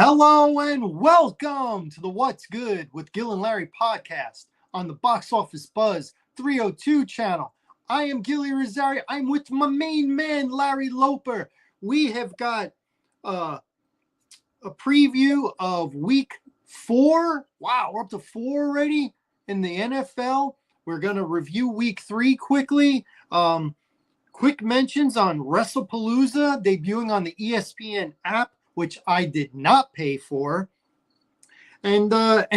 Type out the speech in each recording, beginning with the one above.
Hello and welcome to the What's Good with Gil and Larry podcast on the Box Office Buzz 302 channel. I am Gilly Rosario. I'm with my main man, Larry Loper. We have got a preview of week 4. Wow, we're up to 4 already in the NFL. We're going to review week 3 quickly. Quick mentions on WrestlePalooza debuting on the ESPN app, which I did not pay for, and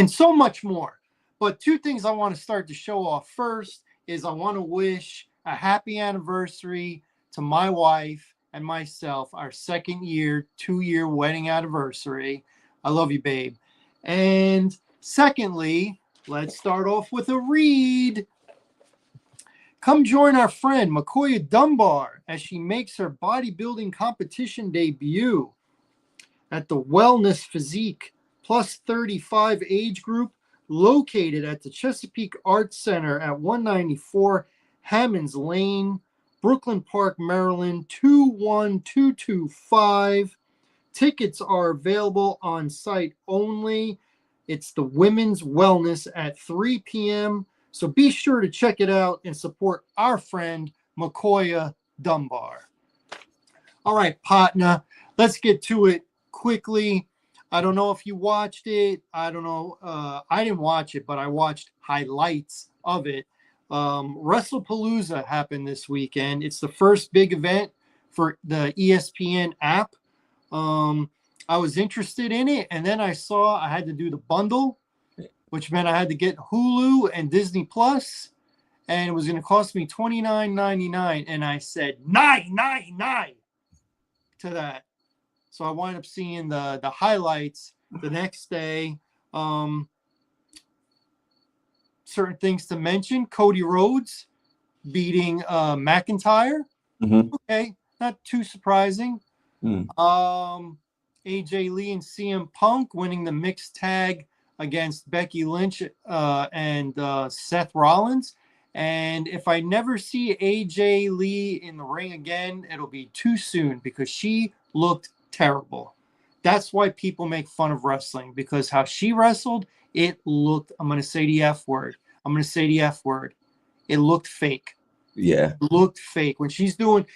so much more. But two things I want to start the show off first is I want to wish a happy anniversary to my wife and myself, our 2-year wedding anniversary. I love you, babe. And secondly, let's start off with a read. Come join our friend Makoya Dunbar as she makes her bodybuilding competition debut at the Wellness Physique Plus 35 age group located at the Chesapeake Arts Center at 194 Hammonds Lane, Brooklyn Park, Maryland, 21225. Tickets are available on site only. It's the Women's Wellness at 3 p.m. So be sure to check it out and support our friend Makoya Dunbar. All right, partner, let's get to it quickly. I don't know if you watched it. I don't know. I didn't watch it, but I watched highlights of it. WrestlePalooza happened this weekend. It's the first big event for the ESPN app. I was interested in it, and then I saw I had to do the bundle, which meant I had to get Hulu and Disney Plus, and it was going to cost me $29.99, and I said $9.99 to that. So I wound up seeing the highlights the next day. Certain things to mention: Cody Rhodes beating McIntyre. Mm-hmm. Okay, not too surprising. AJ Lee and CM Punk winning the mixed tag against Becky Lynch and Seth Rollins. And if I never see AJ Lee in the ring again, it'll be too soon because she looked terrible. That's why people make fun of wrestling, because how she wrestled, it looked, I'm going to say the F word. It looked fake. Yeah. It looked fake. When she's doing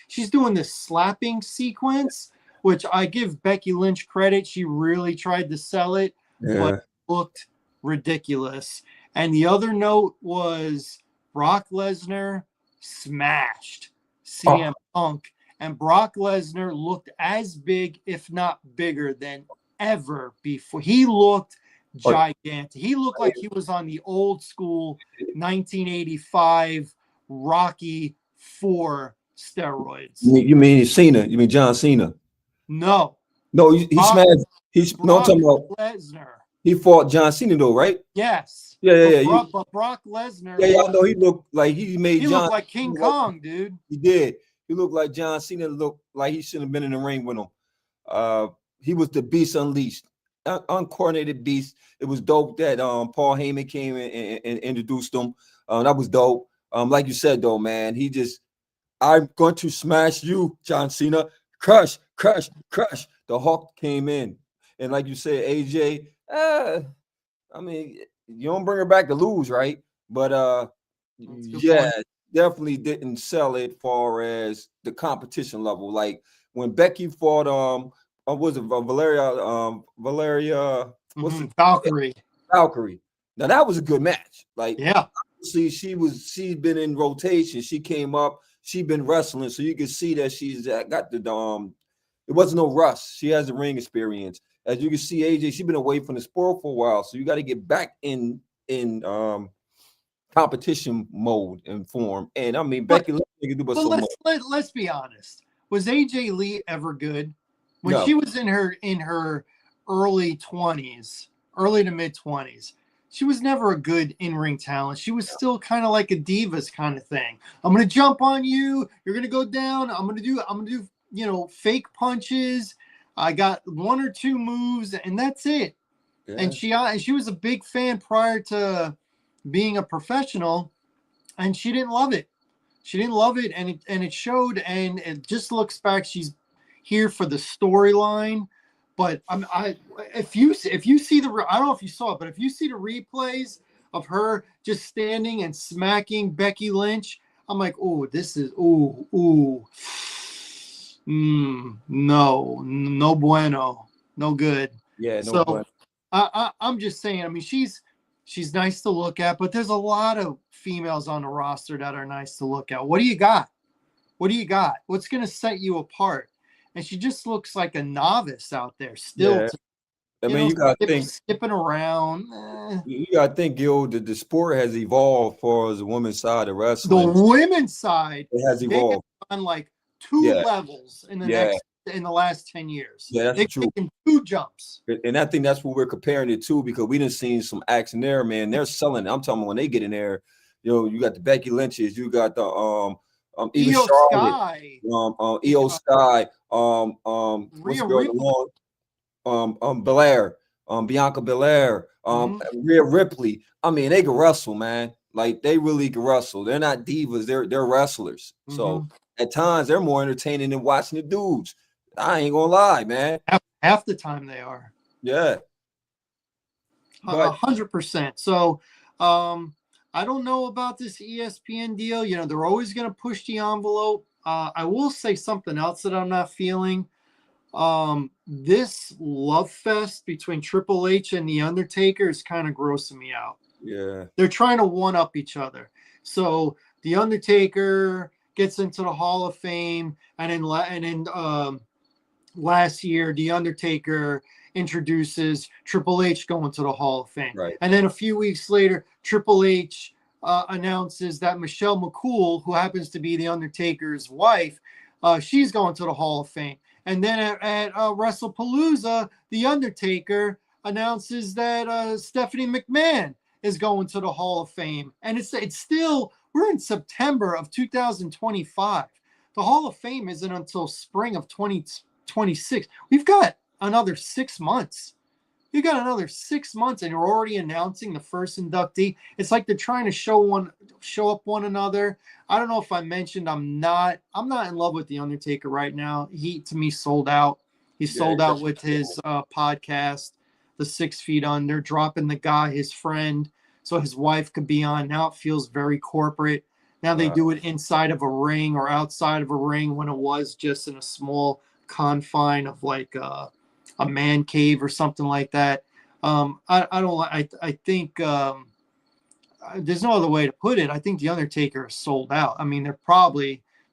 this slapping sequence, which I give Becky Lynch credit. She really tried to sell it, but it looked ridiculous. And the other note was Brock Lesnar smashed CM Punk, and Brock Lesnar looked as big, if not bigger, than ever before. He looked gigantic. He looked like he was on the old school 1985 Rocky IV steroids. You mean Cena? You mean John Cena? No, he smashed. I'm talking about Lesnar. He fought John Cena though, right? Yes. Yeah. But Brock Lesnar. Yeah, I know. He looked like he looked like King Kong, dude. He did. He looked like John Cena. Looked like he should have been in the ring with him. He was the Beast Unleashed, uncoordinated beast. It was dope that Paul Heyman came and introduced him. That was dope. Like you said though, man, I'm going to smash you, John Cena. Crush. The Hulk came in. And like you said, AJ, I mean, you don't bring her back to lose, right? But yeah, definitely didn't sell it far as the competition level. Like when Becky fought was it Valeria Valkyrie. Now that was a good match. Like, yeah. See, she's been in rotation. She came up, she's been wrestling, so you can see that she's got the it wasn't no rush. She has the ring experience. As you can see, AJ, she's been away from the sport for a while, so you got to get back in competition mode and form. And I mean, Becky can do so much. Let's be honest. Was AJ Lee ever good when she was in her early 20s, early to mid 20s? She was never a good in-ring talent. She was still kind of like a divas kind of thing. I'm gonna jump on you. You're gonna go down. I'm gonna do fake punches. I got 1 or 2 moves, and that's it. Yeah. And she was a big fan prior to being a professional, and she didn't love it. And it showed. And it just looks back. She's here for the storyline, But if you see I don't know if you saw it, but if you see the replays of her just standing and smacking Becky Lynch, I'm like, oh, this is no bueno, no good. Yeah, no So but I'm just saying. I mean, she's nice to look at, but there's a lot of females on the roster that are nice to look at. What do you got? What do you got? What's going to set you apart? And she just looks like a novice out there still. yeah. I mean, Skipping around. You gotta think, Gil, the sport has evolved for the women's side of The wrestling. women's side, It has they have evolved. done like 2 Yeah. levels in the Yeah. last 10 years. Yeah, that's They've true. taken 2 jumps. And I think that's what we're comparing it to, because we done seen some action there, man. They're selling it. I'm talking about when they get in there, you got the Becky Lynches, you got the even Io Charlotte, Sky, Io Sky, what's the girl along? Belair, Bianca Belair, Rhea Ripley. I mean, they can wrestle, man. Like, they really can wrestle. They're not divas, they're wrestlers. So at times they're more entertaining than watching the dudes. I ain't gonna lie, man. Half the time they are. Yeah. 100%. So I don't know about this ESPN deal. You know, they're always going to push the envelope. I will say something else that I'm not feeling. This love fest between Triple H and The Undertaker is kind of grossing me out. Yeah. They're trying to one-up each other. So The Undertaker gets into the Hall of Fame, and then last year, The Undertaker introduces Triple H going to the Hall of Fame. Right. And then a few weeks later, Triple H announces that Michelle McCool, who happens to be The Undertaker's wife, she's going to the Hall of Fame. And then at WrestlePalooza, The Undertaker announces that Stephanie McMahon is going to the Hall of Fame. And it's still, we're in September of 2025. The Hall of Fame isn't until spring of 2026. We've got another 6 months. You got another 6 months, and you're already announcing the first inductee. It's like they're trying to show up one another. I don't know if I mentioned I'm not in love with The Undertaker right now. He, to me, sold out. He sold out with his podcast, The 6 Feet Under, dropping the guy, his friend, so his wife could be on. Now it feels very corporate. Now they do it inside of a ring or outside of a ring, when it was just in a small confine of like a man cave or something like that. I think there's no other way to put it. I think The Undertaker is sold out. I mean, the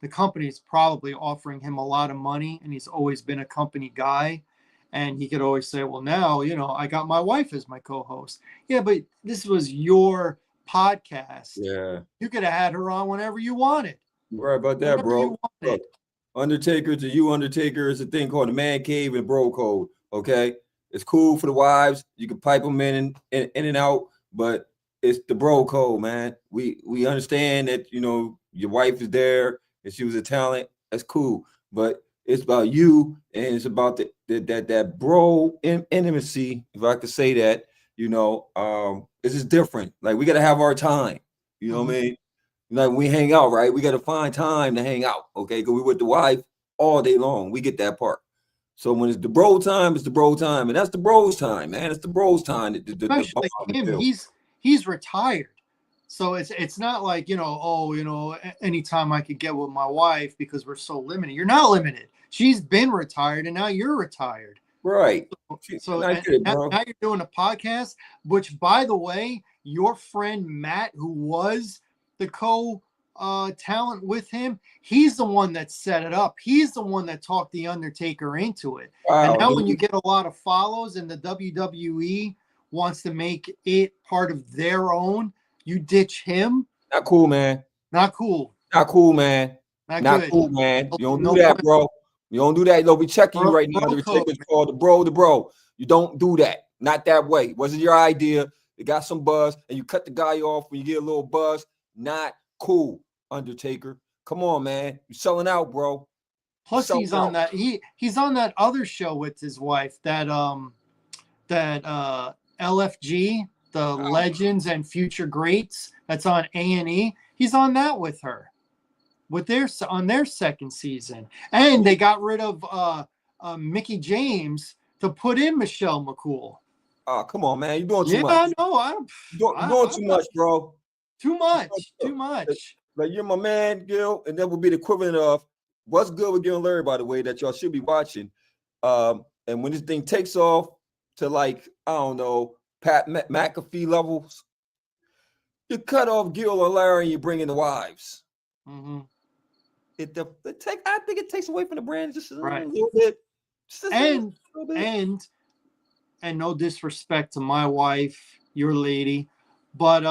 company's probably offering him a lot of money, and he's always been a company guy. And he could always say, well, now, I got my wife as my co-host. Yeah, but this was your podcast. Yeah. You could have had her on whenever you wanted. Right about that, bro. Look, Undertaker to you, Undertaker, is a thing called the man cave and bro code. Okay. It's cool for the wives. You can pipe them in and out, but it's the bro code, man. We understand that, your wife is there and she was a talent. That's cool. But it's about you, and it's about that bro intimacy, if I could say that. It's just different. Like, we got to have our time. You know what I mean? Like, when we hang out, right? We got to find time to hang out, okay? Because we with the wife all day long. We get that part. So when it's the bro time, it's the bro time, and that's the bros time, man. It's the bros time. Especially him, he's retired. So it's not like, anytime I could get with my wife because we're so limited. You're not limited. She's been retired, and now you're retired. Right. So now you're doing a podcast, which, by the way, your friend Matt, who was the talent with him, he's the one that set it up. He's the one that talked The Undertaker into it. Wow, and now when you get a lot of follows and the WWE wants to make it part of their own, you ditch him. Not cool, man. Not cool. Not cool, man. Not cool, man. You don't do that, bro. You don't do that. They'll be checking you right now. The Undertaker's called the bro. You don't do that. Not that way. Wasn't your idea. It got some buzz, and you cut the guy off when you get a little buzz. Not cool, Undertaker. Come on, man. You're selling out, bro. Plus, he's on that. He's on that other show with his wife. That LFG, the Legends and Future Greats. That's on A&E. He's on that with her. On their second season, and they got rid of Mickey James to put in Michelle McCool. Oh, come on, man. You're doing too Yeah, much. no, You're doing too much, bro. Too much. Like, you're my man, Gil, and that would be the equivalent of what's good with Gil and Larry, by the way, that y'all should be watching. And when this thing takes off to, like, I don't know, Pat McAfee levels, you cut off Gil and Larry and you bring in the wives. Mm-hmm. I think it takes away from the brand just a Right. little bit. And no disrespect to my wife, your lady, but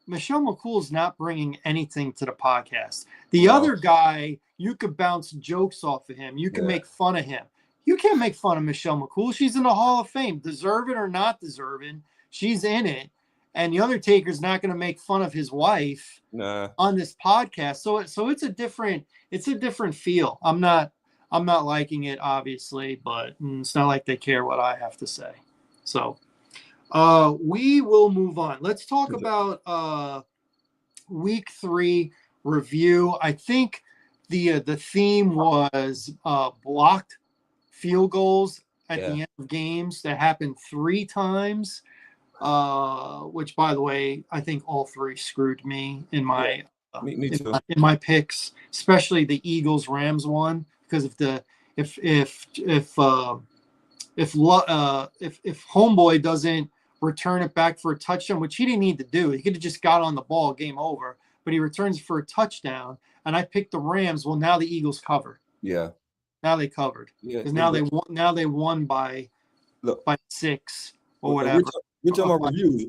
Michelle McCool's not bringing anything to the podcast. The other guy, you could bounce jokes off of him. You can make fun of him. You can't make fun of Michelle McCool. She's in the Hall of Fame. Deserve it or not deserving, she's in it. And the Undertaker's not going to make fun of his wife on this podcast. So it's a different feel. I'm not liking it, obviously, but it's not like they care what I have to say. So we will move on. Let's talk about week 3 review. I think the theme was blocked field goals at the end of games that happened 3 times. Which, by the way, I think all 3 screwed me in my me too. in my picks, especially the Eagles Rams one, because if Homeboy doesn't return it back for a touchdown, which he didn't need to do, he could have just got on the ball, game over. But he returns for a touchdown, and I picked the Rams. Well, now the Eagles covered. Yeah. Now they covered. Because now they won. Now they won by 6 or whatever. We're talking about reviews.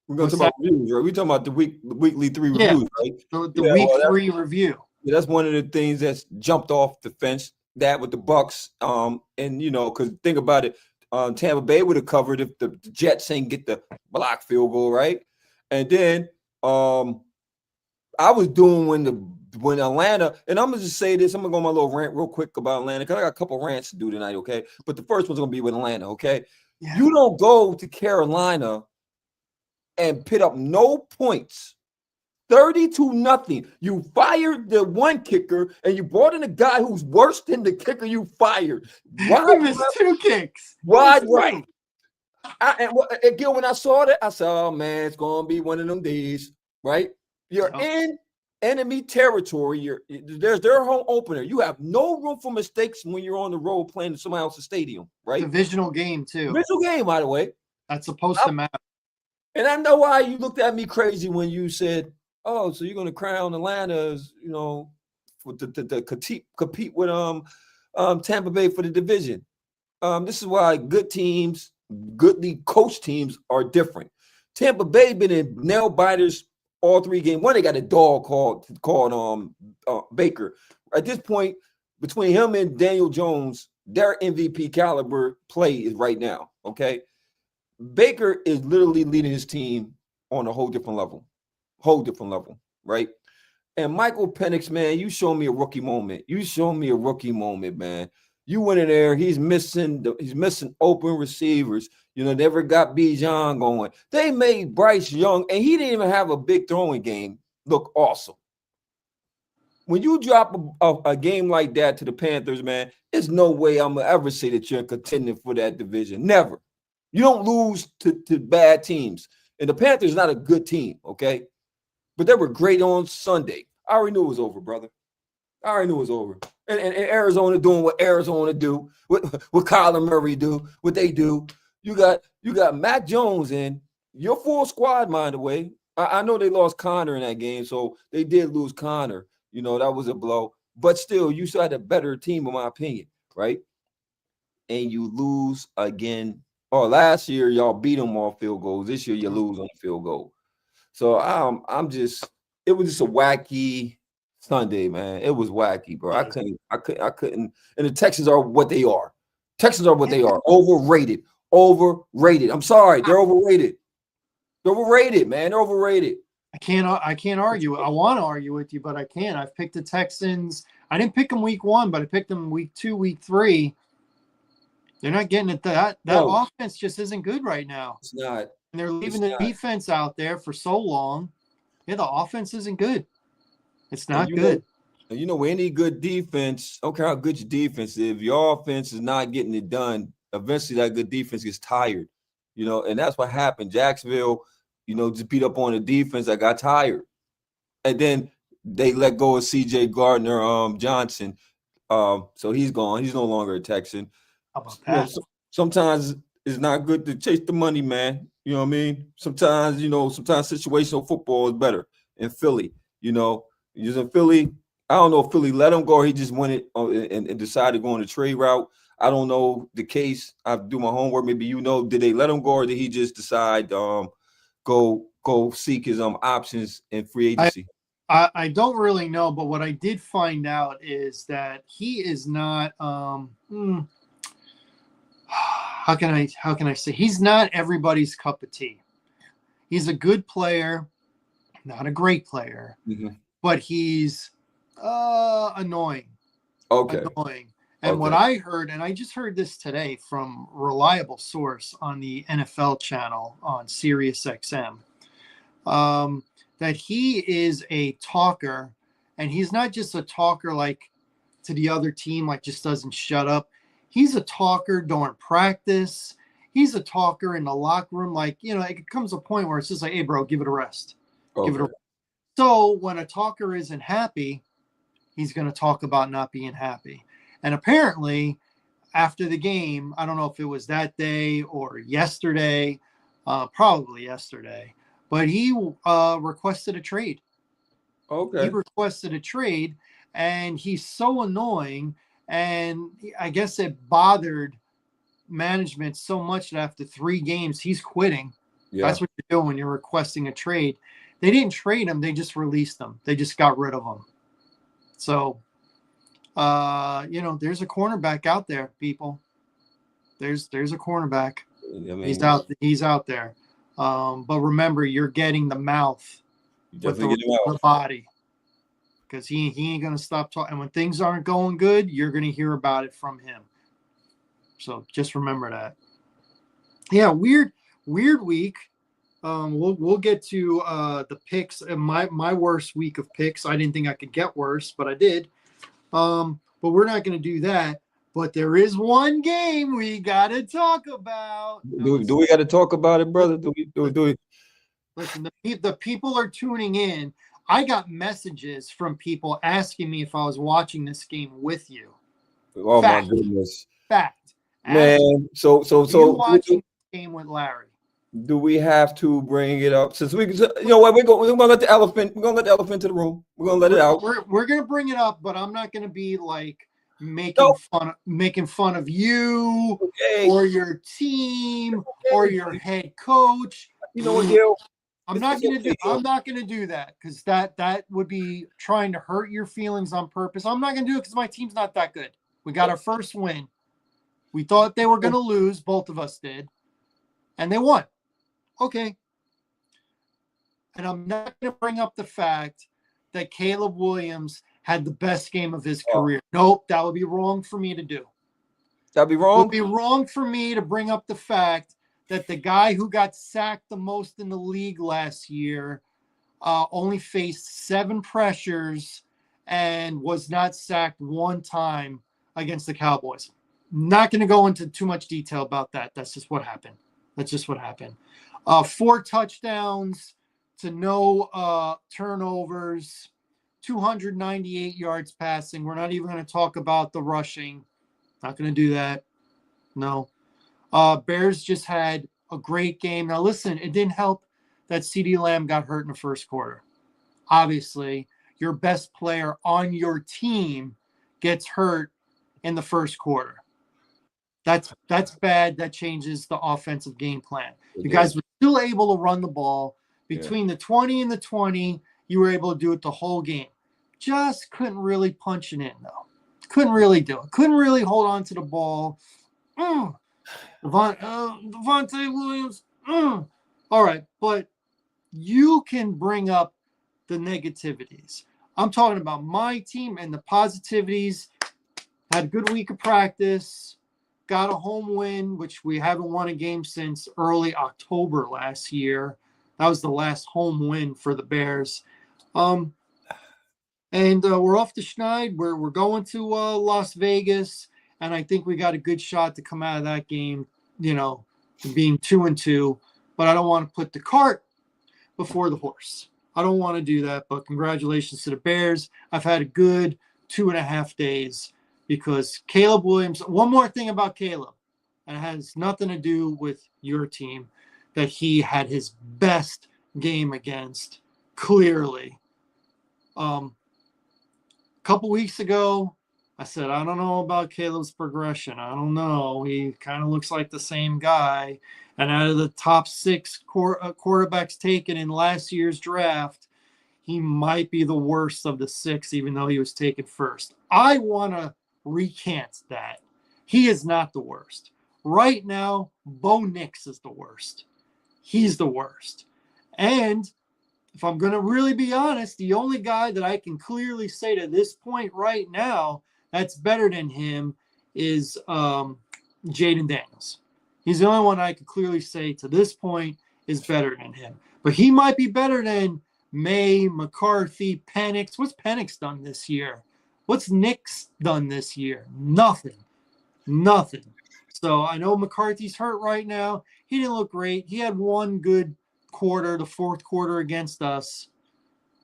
We're going to talk about reviews, right? We're talking about the weekly 3 reviews, right? The week 3 review. Yeah, that's one of the things that's jumped off the fence. That with the Bucks, and because think about it, Tampa Bay would have covered if the Jets ain't get the block field goal, right? And then I was doing when Atlanta, and I'm gonna just say this, I'm gonna go on my little rant real quick about Atlanta because I got a couple rants to do tonight, okay? But the first one's gonna be with Atlanta, okay? Yeah. You don't go to Carolina and put up no points. 30-0. You fired the one kicker and you brought in a guy who's worse than the kicker you fired. Why? He missed 2 kicks. Why? Right. And Gil, when I saw that, I said, oh, man, it's going to be one of them days, right? You're in enemy territory. There's their home opener. You have no room for mistakes when you're on the road playing in somebody else's stadium, right? Divisional game, too. Divisional game, by the way. That's supposed to matter. And I know why you looked at me crazy when you said, oh, so you're going to crown Atlanta as, to compete with Tampa Bay for the division. This is why good teams, goodly coached teams are different. Tampa Bay been in nail biters all 3 games. One, they got a dog called Baker. At this point, between him and Daniel Jones, their MVP caliber play is right now, okay? Baker is literally leading his team on a whole different level, right? And Michael Penix, man, you show me a rookie moment. Man. You went in there, he's missing open receivers. Never got Bijan going. They made Bryce Young, and he didn't even have a big throwing game, look awesome. When you drop a game like that to the Panthers, man, there's no way I'm going to ever say that you're contending for that division. Never. You don't lose to bad teams. And the Panthers not a good team, okay? But they were great on Sunday. I already knew it was over, brother. And Arizona doing what Arizona do, what Kyler Murray do, what they do. You got Mac Jones in your full squad, mind the way. I know they lost Connor in that game, so they did lose Connor. That was a blow. But still, you still had a better team, in my opinion, right? And you lose again. Oh, last year y'all beat them on field goals. This year you lose on field goal. So it was just a wacky Sunday, man. It was wacky, bro. I couldn't. And the Texans are what they are. Overrated. I'm sorry, they're overrated. Man. They're overrated. I can't argue. I want to argue with you, but I can't. I've picked the Texans. I didn't pick them week 1, but I picked them week 2, week 3. They're not getting it. That offense just isn't good right now. It's not. And they're leaving the defense out there for so long. Yeah, the offense isn't good. It's not good. Any good defense, I don't care how good your defense is, if your offense is not getting it done, eventually that good defense gets tired, and that's what happened. Jacksonville, just beat up on the defense. I got tired, and then they let go of C.J. Gardner Johnson. So he's gone. He's no longer a Texan. How about that? Sometimes it's not good to chase the money, man. You know what I mean? Sometimes situational football is better in Philly. He's in Philly. I don't know if Philly let him go or he just went it and decided to go on the trade route. I don't know the case. I do my homework. Maybe did they let him go or did he just decide go seek his options in free agency? I don't really know, but what I did find out is that he is not how can I say, he's not everybody's cup of tea. He's a good player, not a great player, but he's annoying. Okay. Annoying. And what I heard, and I just heard this today from reliable source on the NFL channel on Sirius XM, that he is a talker, and he's not just a talker like to the other team, like just doesn't shut up. He's a talker during practice. He's a talker in the locker room. Like, it comes a point where it's just like, hey, bro, give it a rest. Give it a rest. So when a talker isn't happy, he's going to talk about not being happy. And apparently, after the game, I don't know if it was that day or yesterday, probably yesterday, but he requested a trade. Okay. He requested a trade, and he's so annoying. And I guess it bothered management so much that after 3 games, he's quitting. Yeah. That's what you're doing when you're requesting a trade. They didn't trade him. They just released him. They just got rid of him. So, there's a cornerback out there, people. There's a cornerback. I mean, he's out there. But remember, you're getting the mouth with the body, because he ain't going to stop talking. And when things aren't going good, you're going to hear about it from him. So just remember that. Yeah, weird week. We'll get to the picks. And my worst week of picks. I didn't think I could get worse, but I did. But we're not going to do that. But there is one game we got to talk about. Do we got to talk about it, brother? Do we? Listen, the people are tuning in. I got messages from people asking me if I was watching this game with you. Oh, fact. My goodness. Fact. Man, so you watching the game with Larry. Do we have to bring it up? Since we're gonna let the elephant. We're gonna let the elephant to the room. We're gonna let it out. We're gonna bring it up, but I'm not gonna be like making fun of you or your team or your head coach. You know what, Gil? I'm not gonna do that, because that would be trying to hurt your feelings on purpose. I'm not gonna do it because my team's not that good. We got our first win. We thought they were gonna lose, both of us did, and they won. Okay. And I'm not going to bring up the fact that Caleb Williams had the best game of his career. Nope, that would be wrong for me to do. That'd be wrong? It would be wrong for me to bring up the fact that the guy who got sacked the most in the league last year only faced 7 pressures and was not sacked 1 time against the Cowboys. Not going to go into too much detail about that. That's just what happened. 4 touchdowns to no turnovers, 298 yards passing. We're not even going to talk about the rushing. Not going to do that. No. Bears just had a great game. Now, listen, it didn't help that CeeDee Lamb got hurt in the first quarter. Obviously, your best player on your team gets hurt in the first quarter. That's bad. That changes the offensive game plan. You guys were still able to run the ball. Between the 20 and the 20, you were able to do it the whole game. Just couldn't really punch it in, though. Couldn't really do it. Couldn't really hold on to the ball. Devontae Williams. All right, but you can bring up the negativities. I'm talking about my team and the positivities. Had a good week of practice. Got a home win, which we haven't won a game since early October last year. That was the last home win for the Bears. And we're off to Schneid. We're going to Las Vegas. and I think we got a good shot to come out of that game, being 2-2. But I don't want to put the cart before the horse. I don't want to do that, but congratulations to the Bears. I've had a good 2.5 days because Caleb Williams. One more thing about Caleb, and it has nothing to do with your team, that he had his best game against, clearly. A couple weeks ago, I said, I don't know about Caleb's progression. I don't know. He kind of looks like the same guy. And out of the top 6 quarterbacks taken in last year's draft, he might be the worst of the 6, even though he was taken first. I want to recant that. He is not the worst. Right now, Bo Nix is the worst. He's the worst. And if I'm going to really be honest, the only guy that I can clearly say to this point right now that's better than him is Jaden Daniels. He's the only one I could clearly say to this point is better than him. But he might be better than May, McCarthy, Penix. What's Penix done this year? What's Nix done this year? Nothing. So I know McCarthy's hurt right now. He didn't look great. He had one good quarter, the fourth quarter against us.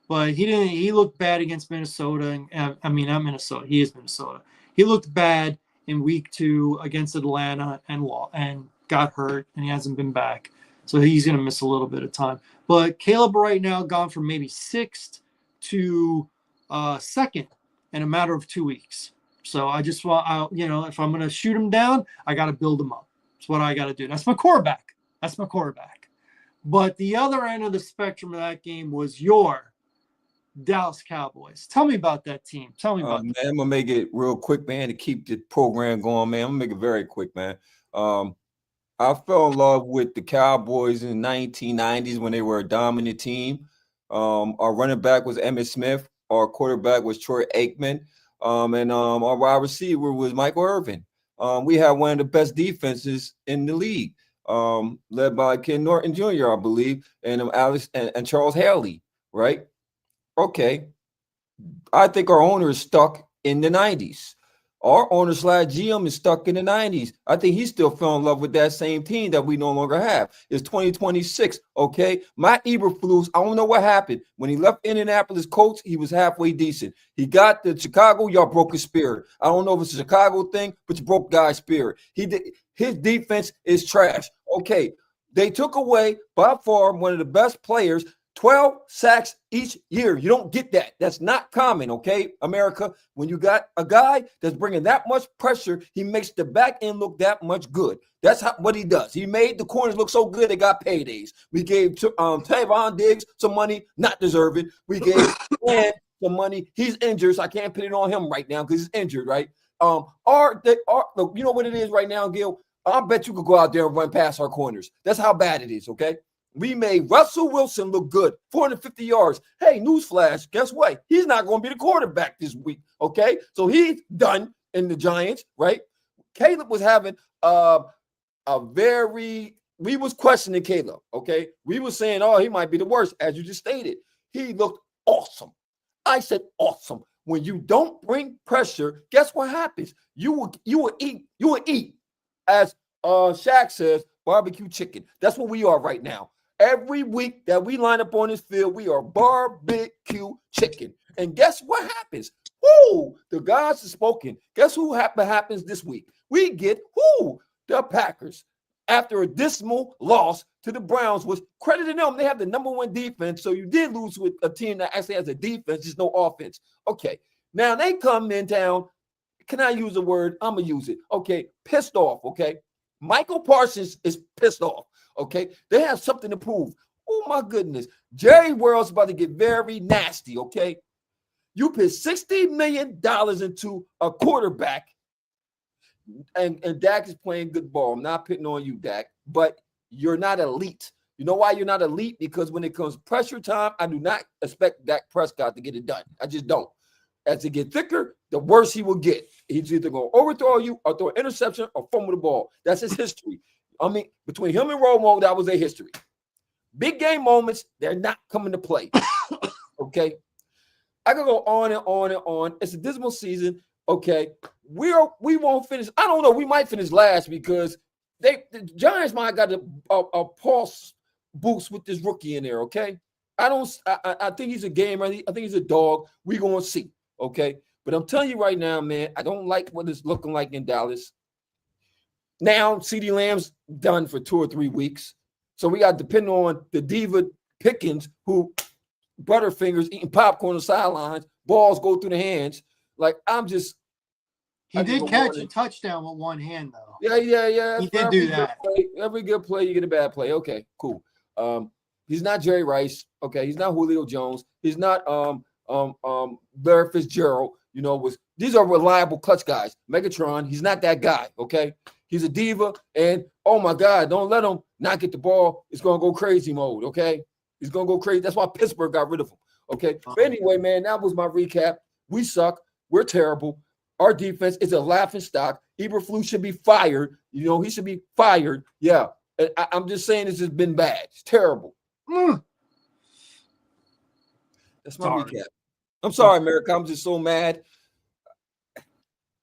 But he didn't. He looked bad against Minnesota. Not Minnesota. He is Minnesota. He looked bad in week 2 against Atlanta and got hurt, and he hasn't been back. So he's going to miss a little bit of time. But Caleb right now gone from maybe 6th to 2nd in a matter of 2 weeks. So I just want, if I'm going to shoot him down, I got to build him up. That's what I got to do. That's my quarterback. But the other end of the spectrum of that game was your Dallas Cowboys. Tell me about that team. Tell me about man, I'm gonna make it real quick, man, to keep the program going, man. I'm gonna make it very quick, man. I fell in love with the Cowboys in the 1990s when they were a dominant team. Our running back was Emmitt Smith. Our quarterback was Troy Aikman. And our wide receiver was Michael Irvin. We had one of the best defenses in the league, led by Ken Norton Jr., I believe, and Alex and Charles Haley, right? Okay. I think our owner is stuck in the 90s. Our owner / GM is stuck in the 90s. I think he still fell in love with that same team that we no longer have. It's 2026, okay? Matt Eberflus, I don't know what happened. When he left Indianapolis Colts, he was halfway decent. He got to Chicago, y'all broke his spirit. I don't know if it's a Chicago thing, but you broke guy's spirit. His defense is trash. Okay, they took away, by far, one of the best players, 12 sacks each year. You don't get that. That's not common, okay, America? When you got a guy that's bringing that much pressure, he makes the back end look that much good. That's what he does. He made the corners look so good they got paydays. We gave Tavon Diggs some money, not deserving. We gave Ed some money. He's injured, so I can't put it on him right now because he's injured, right? Look, you know what it is right now, Gil? I bet you could go out there and run past our corners. That's how bad it is, okay? We made Russell Wilson look good, 450 yards. Hey, newsflash, guess what? He's not going to be the quarterback this week, okay? So he's done in the Giants, right? Caleb was having we was questioning Caleb, okay? We was saying, oh, he might be the worst, as you just stated. He looked awesome. I said awesome. When you don't bring pressure, guess what happens? You will eat, as Shaq says, barbecue chicken. That's what we are right now. Every week that we line up on this field, we are barbecue chicken. And guess what happens? Woo! The gods have spoken. Guess who happens this week? We get the Packers. After a dismal loss to the Browns, was credited them. They have the number 1 defense. So you did lose with a team that actually has a defense, just no offense. Okay. Now they come in town. Can I use a word? I'm going to use it. Okay. Pissed off. Okay. Michael Parsons is pissed off. Okay, they have something to prove. Oh my goodness, Jerry World's about to get very nasty. Okay, you put $60 million into a quarterback, and Dak is playing good ball. I'm not putting on you, Dak, but you're not elite. You know why you're not elite? Because when it comes pressure time, I do not expect Dak Prescott to get it done. I just don't. As it gets thicker, the worse he will get. He's either going to overthrow you or throw an interception or fumble the ball. That's his history. I mean, between him and Romo, that was their history. Big game moments, they're not coming to play. Okay? I could go on and on and on. It's a dismal season. Okay, we won't finish. I don't know. We might finish last because the Giants might got a pulse boost with this rookie in there. Okay, I think he's a game ready. I think he's a dog. We gonna see. Okay, but I'm telling you right now, man, I don't like what it's looking like in Dallas. Now, CeeDee Lamb's done for 2 or 3 weeks. So we got to depend on the diva Pickens, who butterfingers eating popcorn on the sidelines, balls go through the hands. Like, He did catch a touchdown with one hand, though. Yeah. He did do that. Every good play, you get a bad play. Okay, cool. He's not Jerry Rice. Okay, he's not Julio Jones. He's not Larry Fitzgerald. These are reliable clutch guys. Megatron, he's not that guy. Okay, he's a diva, and oh my God, don't let him not get the ball. It's gonna go crazy mode. Okay, he's gonna go crazy. That's why Pittsburgh got rid of him. Okay, but anyway, man, that was my recap. We suck. We're terrible. Our defense is a laughing stock. Eberflus should be fired. He should be fired. Yeah, I'm just saying this has been bad. It's terrible. That's my recap. I'm sorry, America. I'm just so mad.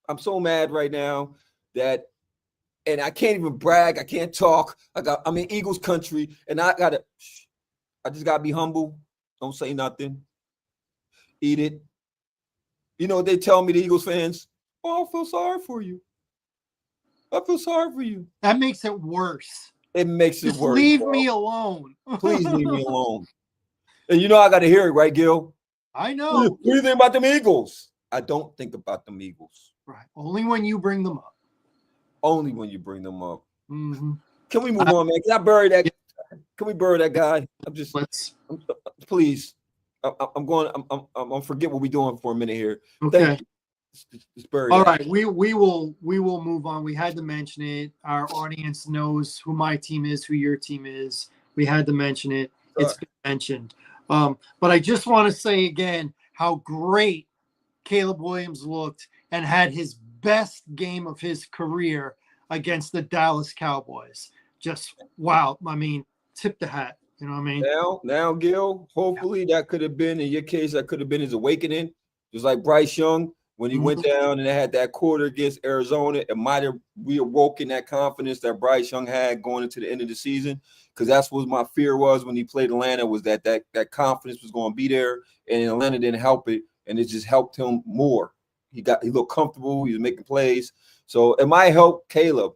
I'm so mad right now and I can't even brag. I can't talk. I'm in Eagles country, and I just gotta be humble. Don't say nothing. Eat it. You know what they tell me, the Eagles fans? Oh, I feel sorry for you. I feel sorry for you. That makes it worse. It makes it worse. Leave me alone. Please leave me alone. And I got to hear it, right, Gil? I know. What do you think about them Eagles? I don't think about them Eagles. Right. Only when you bring them up. Only when you bring them up. Mm-hmm. Can we move on, man? Can I bury that? Can we bury that guy? Please. I'm forget what we're doing for a minute here. Okay. Thank you. All right, we will move on. We had to mention it. Our audience knows who my team is, who your team is. We had to mention it. It's been mentioned. But I just want to say again how great Caleb Williams looked and had his best game of his career against the Dallas Cowboys. Just wow. I mean, tip the hat. You know what I mean? Now, Gil, hopefully that could have been, in your case, that could have been his awakening. Just like Bryce Young, when he went down and they had that quarter against Arizona, it might have reawoken that confidence that Bryce Young had going into the end of the season. Because that's what my fear was when he played Atlanta, was that confidence was going to be there, and Atlanta didn't help it, and it just helped him more. He looked comfortable. He was making plays. So it might help Caleb.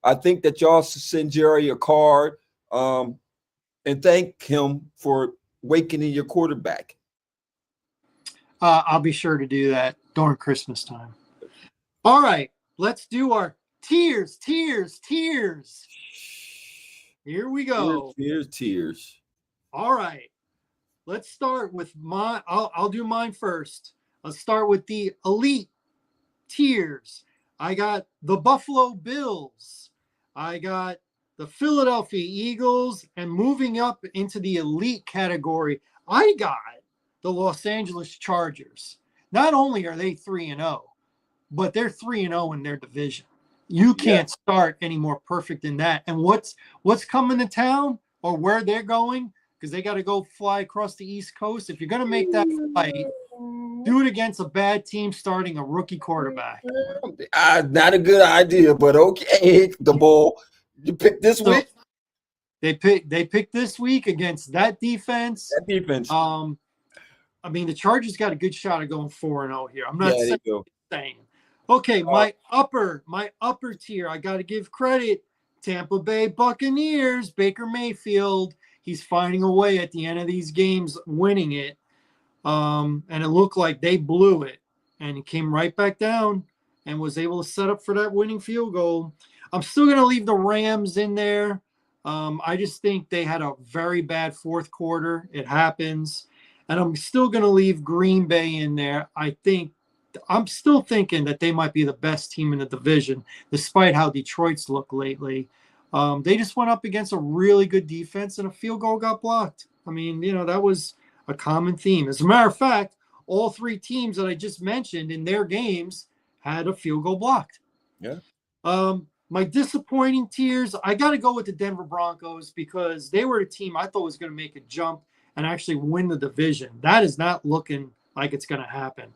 I think that y'all should send Jerry a card and thank him for awakening your quarterback. I'll be sure to do that during Christmas time. All right, let's do our tears. Here we go. Tears. All right, let's start with mine. I'll do mine first. I'll start with the elite tiers. I got the Buffalo Bills. I got the Philadelphia Eagles, and moving up into the elite category, I got the Los Angeles Chargers. Not only are they 3-0, but they're 3-0 in their division. You can't start any more perfect than that. And what's coming to town, or where they're going, because they got to go fly across the East Coast. If you're going to make that flight, do it against a bad team starting a rookie quarterback. Not a good idea, but okay. The ball you picked this week. They picked this week against that defense. I mean, the Chargers got a good shot of going 4-0 here. I'm not saying. Okay, my upper tier, I got to give credit. Tampa Bay Buccaneers, Baker Mayfield. He's finding a way at the end of these games, winning it. And it looked like they blew it. And he came right back down and was able to set up for that winning field goal. I'm still going to leave the Rams in there. I just think they had a very bad fourth quarter. It happens. And I'm still going to leave Green Bay in there. I'm still thinking that they might be the best team in the division, despite how Detroit's looked lately. They just went up against a really good defense, and a field goal got blocked. I mean, that was a common theme. As a matter of fact, all three teams that I just mentioned in their games had a field goal blocked. Yeah. My disappointing tiers, I got to go with the Denver Broncos, because they were a team I thought was going to make a jump and actually win the division. That is not looking like it's going to happen.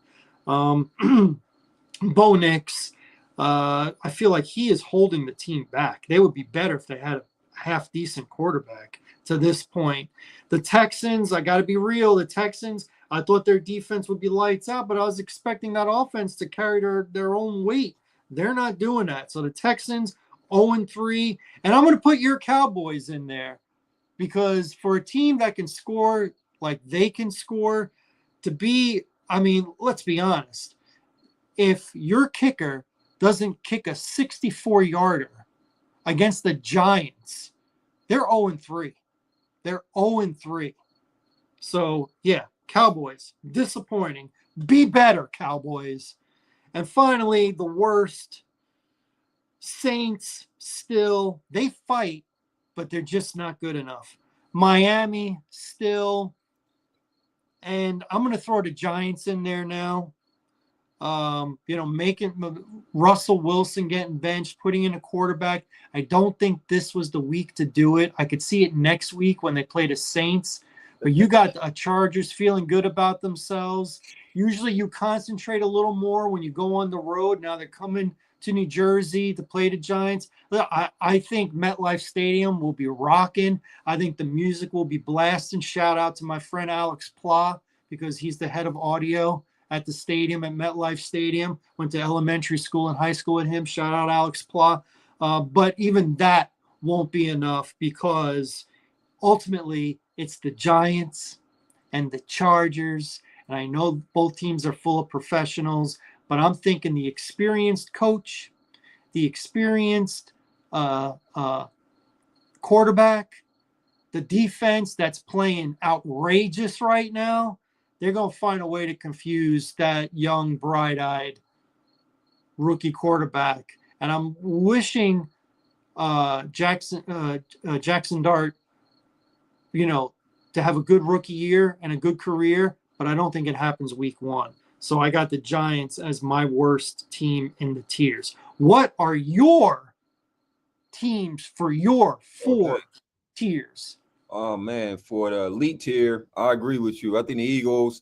Bo Nix, I feel like he is holding the team back. They would be better if they had a half decent quarterback to this point. The Texans, I got to be real. The Texans, I thought their defense would be lights out, but I was expecting that offense to carry their own weight. They're not doing that. So the Texans, 0-3. And I'm going to put your Cowboys in there because for a team that can score like they can score, to be, I mean, let's be honest. If your kicker doesn't kick a 64-yarder against the Giants, they're 0-3. They're 0-3. So, yeah, Cowboys, disappointing. Be better, Cowboys. And finally, the worst, Saints still, they fight, but they're just not good enough. Miami still, and I'm going to throw the Giants in there now. Making Russell Wilson getting benched, putting in a quarterback. I don't think this was the week to do it. I could see it next week when they play the Saints. But you got a Chargers feeling good about themselves. Usually you concentrate a little more when you go on the road. Now they're coming to New Jersey to play the Giants. I think MetLife Stadium will be rocking. I think the music will be blasting. Shout out to my friend Alex Pla because he's the head of audio at the stadium, at MetLife Stadium. Went to elementary school and high school with him. Shout out Alex Pla. But even that won't be enough because ultimately it's the Giants and the Chargers. And I know both teams are full of professionals, but I'm thinking the experienced coach, the experienced quarterback, the defense that's playing outrageous right now, they're going to find a way to confuse that young, bright-eyed rookie quarterback. And I'm wishing Jackson Dart, to have a good rookie year and a good career, but I don't think it happens week one. So I got the Giants as my worst team in the tiers. What are your teams for your four tiers? Oh man, for the elite tier, I agree with you. I think the Eagles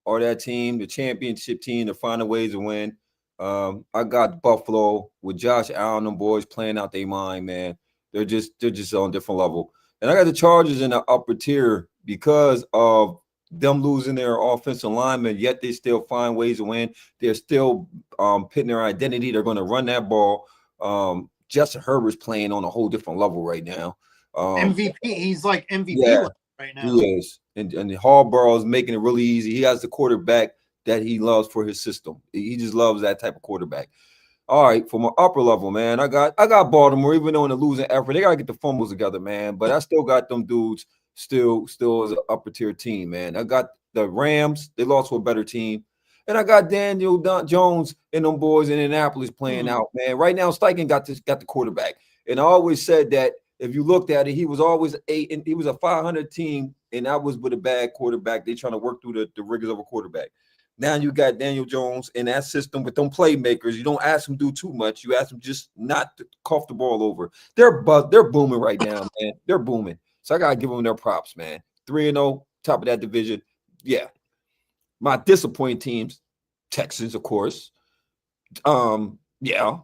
are that team, the championship team, to find a ways to win. I got Buffalo with Josh Allen and boys playing out their mind, man. They're just on a different level. And I got the Chargers in the upper tier because of them losing their offensive lineman, yet they still find ways to win. They're still pitting their identity. They're going to run that ball. Justin Herbert's playing on a whole different level right now. MVP. He's like MVP yeah, right now. he is. And Hallborough is making it really easy. He has the quarterback that he loves for his system. He just loves that type of quarterback. All right, for my upper level, man, I got Baltimore, even though in the losing effort, they gotta get the fumbles together, man. But I still got them dudes still as an upper tier team, man. I got the Rams, they lost to a better team. And I got Daniel Jones and them boys in Indianapolis playing out, man. Right now, Steichen got the quarterback. And I always said that if you looked at it, he was always he was a 500 team, and that was with a bad quarterback. They trying to work through the rigors of a quarterback. Now you got Daniel Jones in that system with them playmakers. You don't ask them to do too much. You ask them just not to cough the ball over. They're booming right now, man. They're booming. So I gotta give them their props, man. 3-0, top of that division. Yeah. My disappointing teams, Texans, of course. Yeah.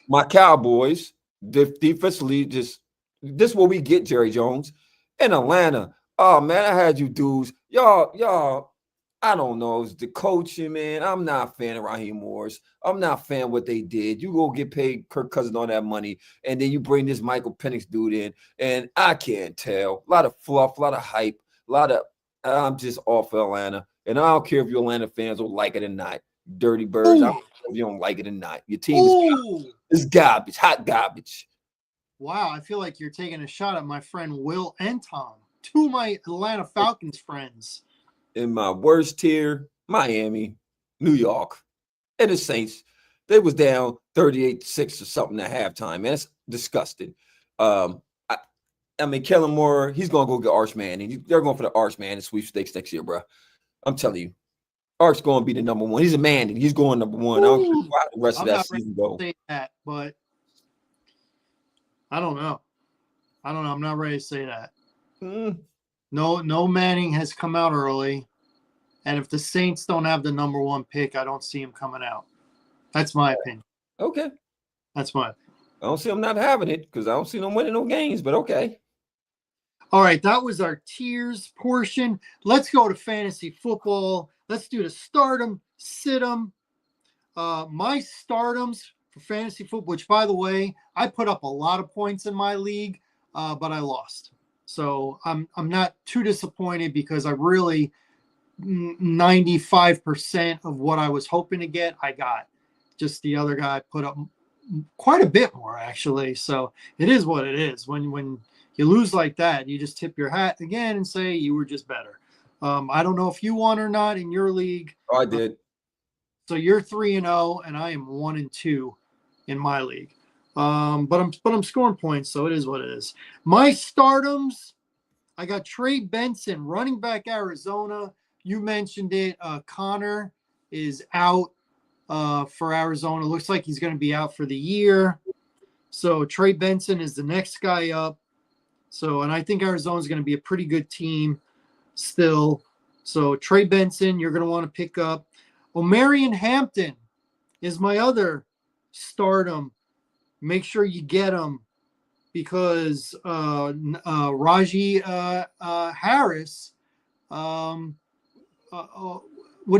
My Cowboys, defensively, just this is what we get, Jerry Jones. In Atlanta. Oh man, I had you dudes. Y'all. I don't know. It's the coaching, man. I'm not a fan of Raheem Morris. I'm not a fan of what they did. You go get paid Kirk Cousins on that money, and then you bring this Michael Penix dude in, and I can't tell. A lot of fluff, a lot of hype, a lot of I'm just off Atlanta. And I don't care if your Atlanta fans will like it or not. Dirty Birds. I don't care if you don't like it or not. Your team is garbage, hot garbage. Wow, I feel like you're taking a shot at my friend Will and Tom, two of my Atlanta Falcons friends. In my worst tier, Miami, New York, and the Saints. They was down 38-6 or something at halftime. Man, it's disgusting. I mean, Kellen Moore, he's going to go get Arch Manning. They're going for the Arch Manning sweepstakes next year, bro. I'm telling you. Arch's going to be the number one. He's a Manning. He's going number one. I don't care why the rest of that season go. Say that, but I don't know. I'm not ready to say that. No Manning has come out early. And if the Saints don't have the number one pick, I don't see him coming out. That's my opinion. Okay. That's my opinion. I don't see them not having it because I don't see them winning no games, but okay. All right, that was our tiers portion. Let's go to fantasy football. Let's do the stardom, sit-em. My stardoms for fantasy football, which, by the way, I put up a lot of points in my league, but I lost. So I'm not too disappointed because I really 95% of what I was hoping to get, I got. Just the other guy put up quite a bit more, actually. So it is what it is. When you lose like that, you just tip your hat again and say you were just better. I don't know if you won or not in your league. Oh, I did. So you're 3-0, and I am 1-2 in my league. But I'm scoring points, so it is what it is. My stardoms, I got Trey Benson, running back, Arizona. You mentioned it. Connor is out for Arizona. Looks like he's going to be out for the year. So Trey Benson is the next guy up. So, and I think Arizona is going to be a pretty good team still. So Trey Benson, you're going to want to pick up. Omarion Hampton is my other stardom. Make sure you get him because Raji Harris, what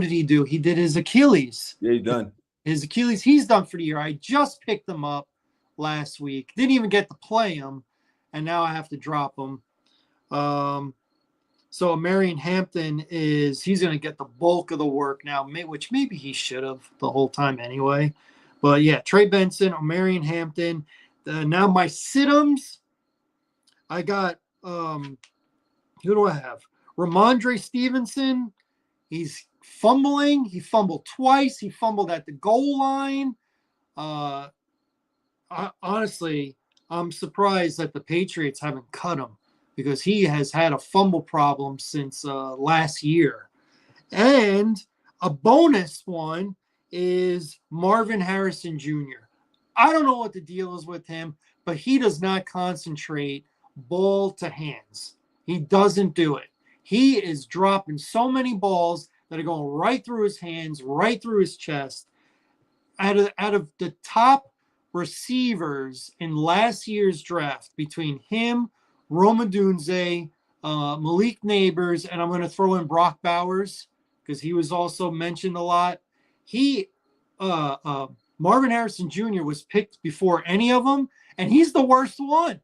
did he do? He did his Achilles. Yeah, he's done. His Achilles, he's done for the year. I just picked him up last week. Didn't even get to play him, and now I have to drop him. So Marion Hampton he's going to get the bulk of the work now, which maybe he should have the whole time anyway. But yeah, Trey Benson, Marion Hampton. Now my situms, I got who do I have? Ramondre Stevenson. He's fumbling. He fumbled twice. He fumbled at the goal line. Honestly, I'm surprised that the Patriots haven't cut him because he has had a fumble problem since last year. And a bonus one is Marvin Harrison Jr. I don't know what the deal is with him, but he does not concentrate ball to hands. He doesn't do it. He is dropping so many balls that are going right through his hands, right through his chest. Out of the top receivers in last year's draft, between him, Rome Odunze, Malik Neighbors, and I'm going to throw in Brock Bowers because he was also mentioned a lot. Marvin Harrison Jr. was picked before any of them, and he's the worst one.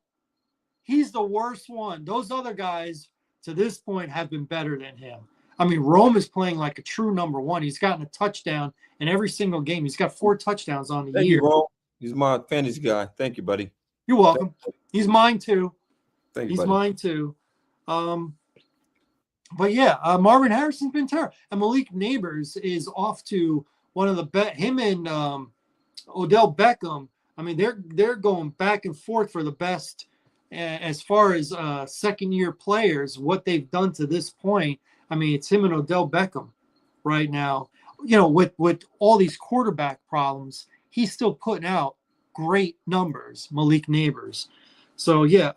He's the worst one. Those other guys to this point have been better than him. I mean, Rome is playing like a true number one. He's gotten a touchdown in every single game. He's got 4 touchdowns on the Thank year. you, Rome. He's my fantasy guy. Thank you, buddy. You're welcome. He's mine too. Thank you, He's buddy. mine too. But yeah, Marvin Harrison's been terrible. And Malik Neighbors is off to one of the best. Him and Odell Beckham. I mean, they're going back and forth for the best as far as second-year players. What they've done to this point. I mean, it's him and Odell Beckham right now. You know, with all these quarterback problems, he's still putting out great numbers, Malik Neighbors. So, yeah,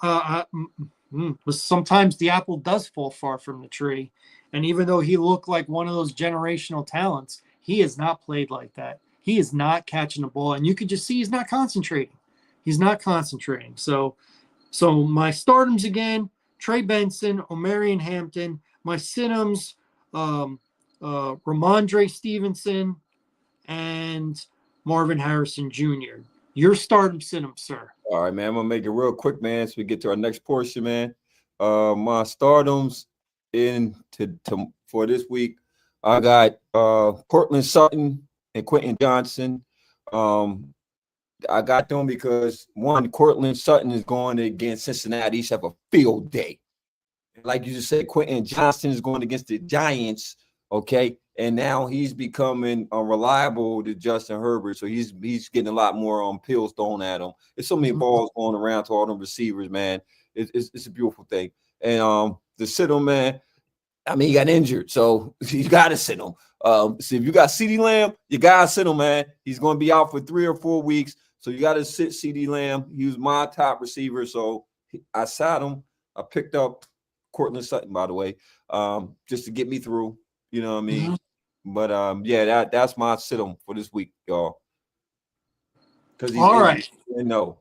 sometimes the apple does fall far from the tree. And even though he looked like one of those generational talents, he has not played like that. He is not catching the ball. And you could just see he's not concentrating. He's not concentrating. So my stardoms again, Trey Benson, Omarion Hampton. My situms, Ramondre Stevenson, and Marvin Harrison Jr. Your stardom situm, sir. All right, man. I'm gonna make it real quick, man, so we get to our next portion, man. My stardoms for this week, I got Cortland Sutton and Quentin Johnson. I got them because one, Cortland Sutton is going against Cincinnati. He should have a field day. Like you just said, Quentin Johnson is going against the Giants, okay? And now he's becoming reliable to Justin Herbert, so he's getting a lot more pills thrown at him. There's so many balls going around to all them receivers, man. It's a beautiful thing. And the sit-em, man, I mean, he got injured, so you got to sit him. So if you got CeeDee Lamb, you got to sit him, man. He's going to be out for 3 or 4 weeks, so you got to sit CeeDee Lamb. He was my top receiver, so I sat him. I picked up Cortland Sutton, by the way, just to get me through. You know what I mean? Mm-hmm. But yeah, that's my sit-em for this week, y'all. because he's All right. no.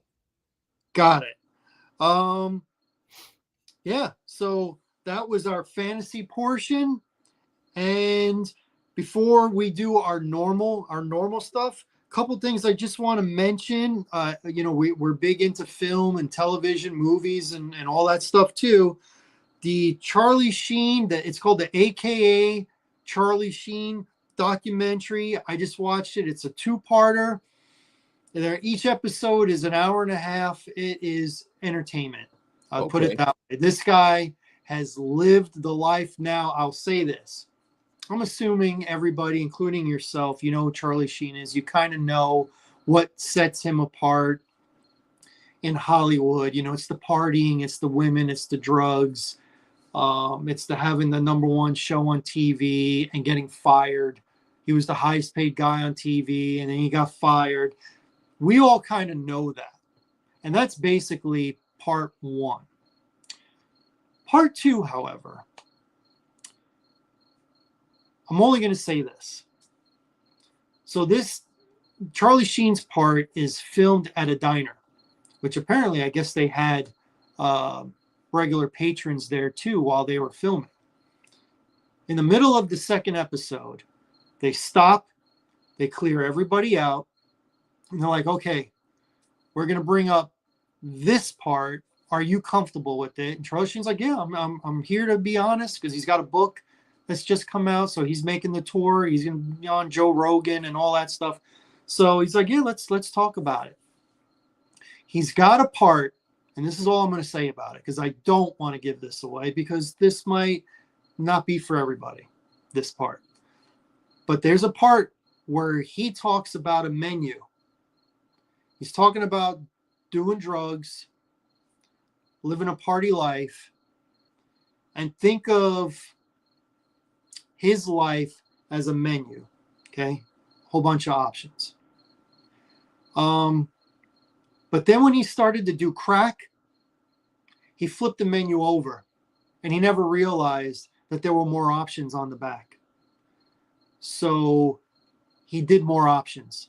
Got it. Yeah, so that was our fantasy portion. And before we do our normal stuff, a couple things I just want to mention. We're big into film and television, movies, and all that stuff too. The Charlie Sheen, it's called the AKA Charlie Sheen documentary. I just watched it. It's a two-parter. Each episode is an hour and a half. It is entertainment. I'll put it that way. This guy has lived the life. Now, I'll say this. I'm assuming everybody, including yourself, you know who Charlie Sheen is. You kind of know what sets him apart in Hollywood. It's the partying, it's the women, it's the drugs. It's the having the number one show on TV and getting fired. He was the highest paid guy on TV, and then he got fired. We all kind of know that. And that's basically part one. Part two, however, I'm only going to say this. So this Charlie Sheen's part is filmed at a diner, which apparently I guess they had regular patrons there too while they were filming. In the middle of the second episode, they stop, they clear everybody out, and they're like, okay, we're going to bring up this part. Are you comfortable with it? And Charlie Sheen's like, yeah, I'm here to be honest, because he's got a book that's just come out. So he's making the tour. He's going to be on Joe Rogan and all that stuff. So he's like, yeah, let's talk about it. He's got a part, and this is all I'm going to say about it, because I don't want to give this away, because this might not be for everybody, this part. But there's a part where he talks about a menu. He's talking about doing drugs, living a party life, and think of his life as a menu, okay? Whole bunch of options. But then when he started to do crack, he flipped the menu over, and he never realized that there were more options on the back. So he did more options.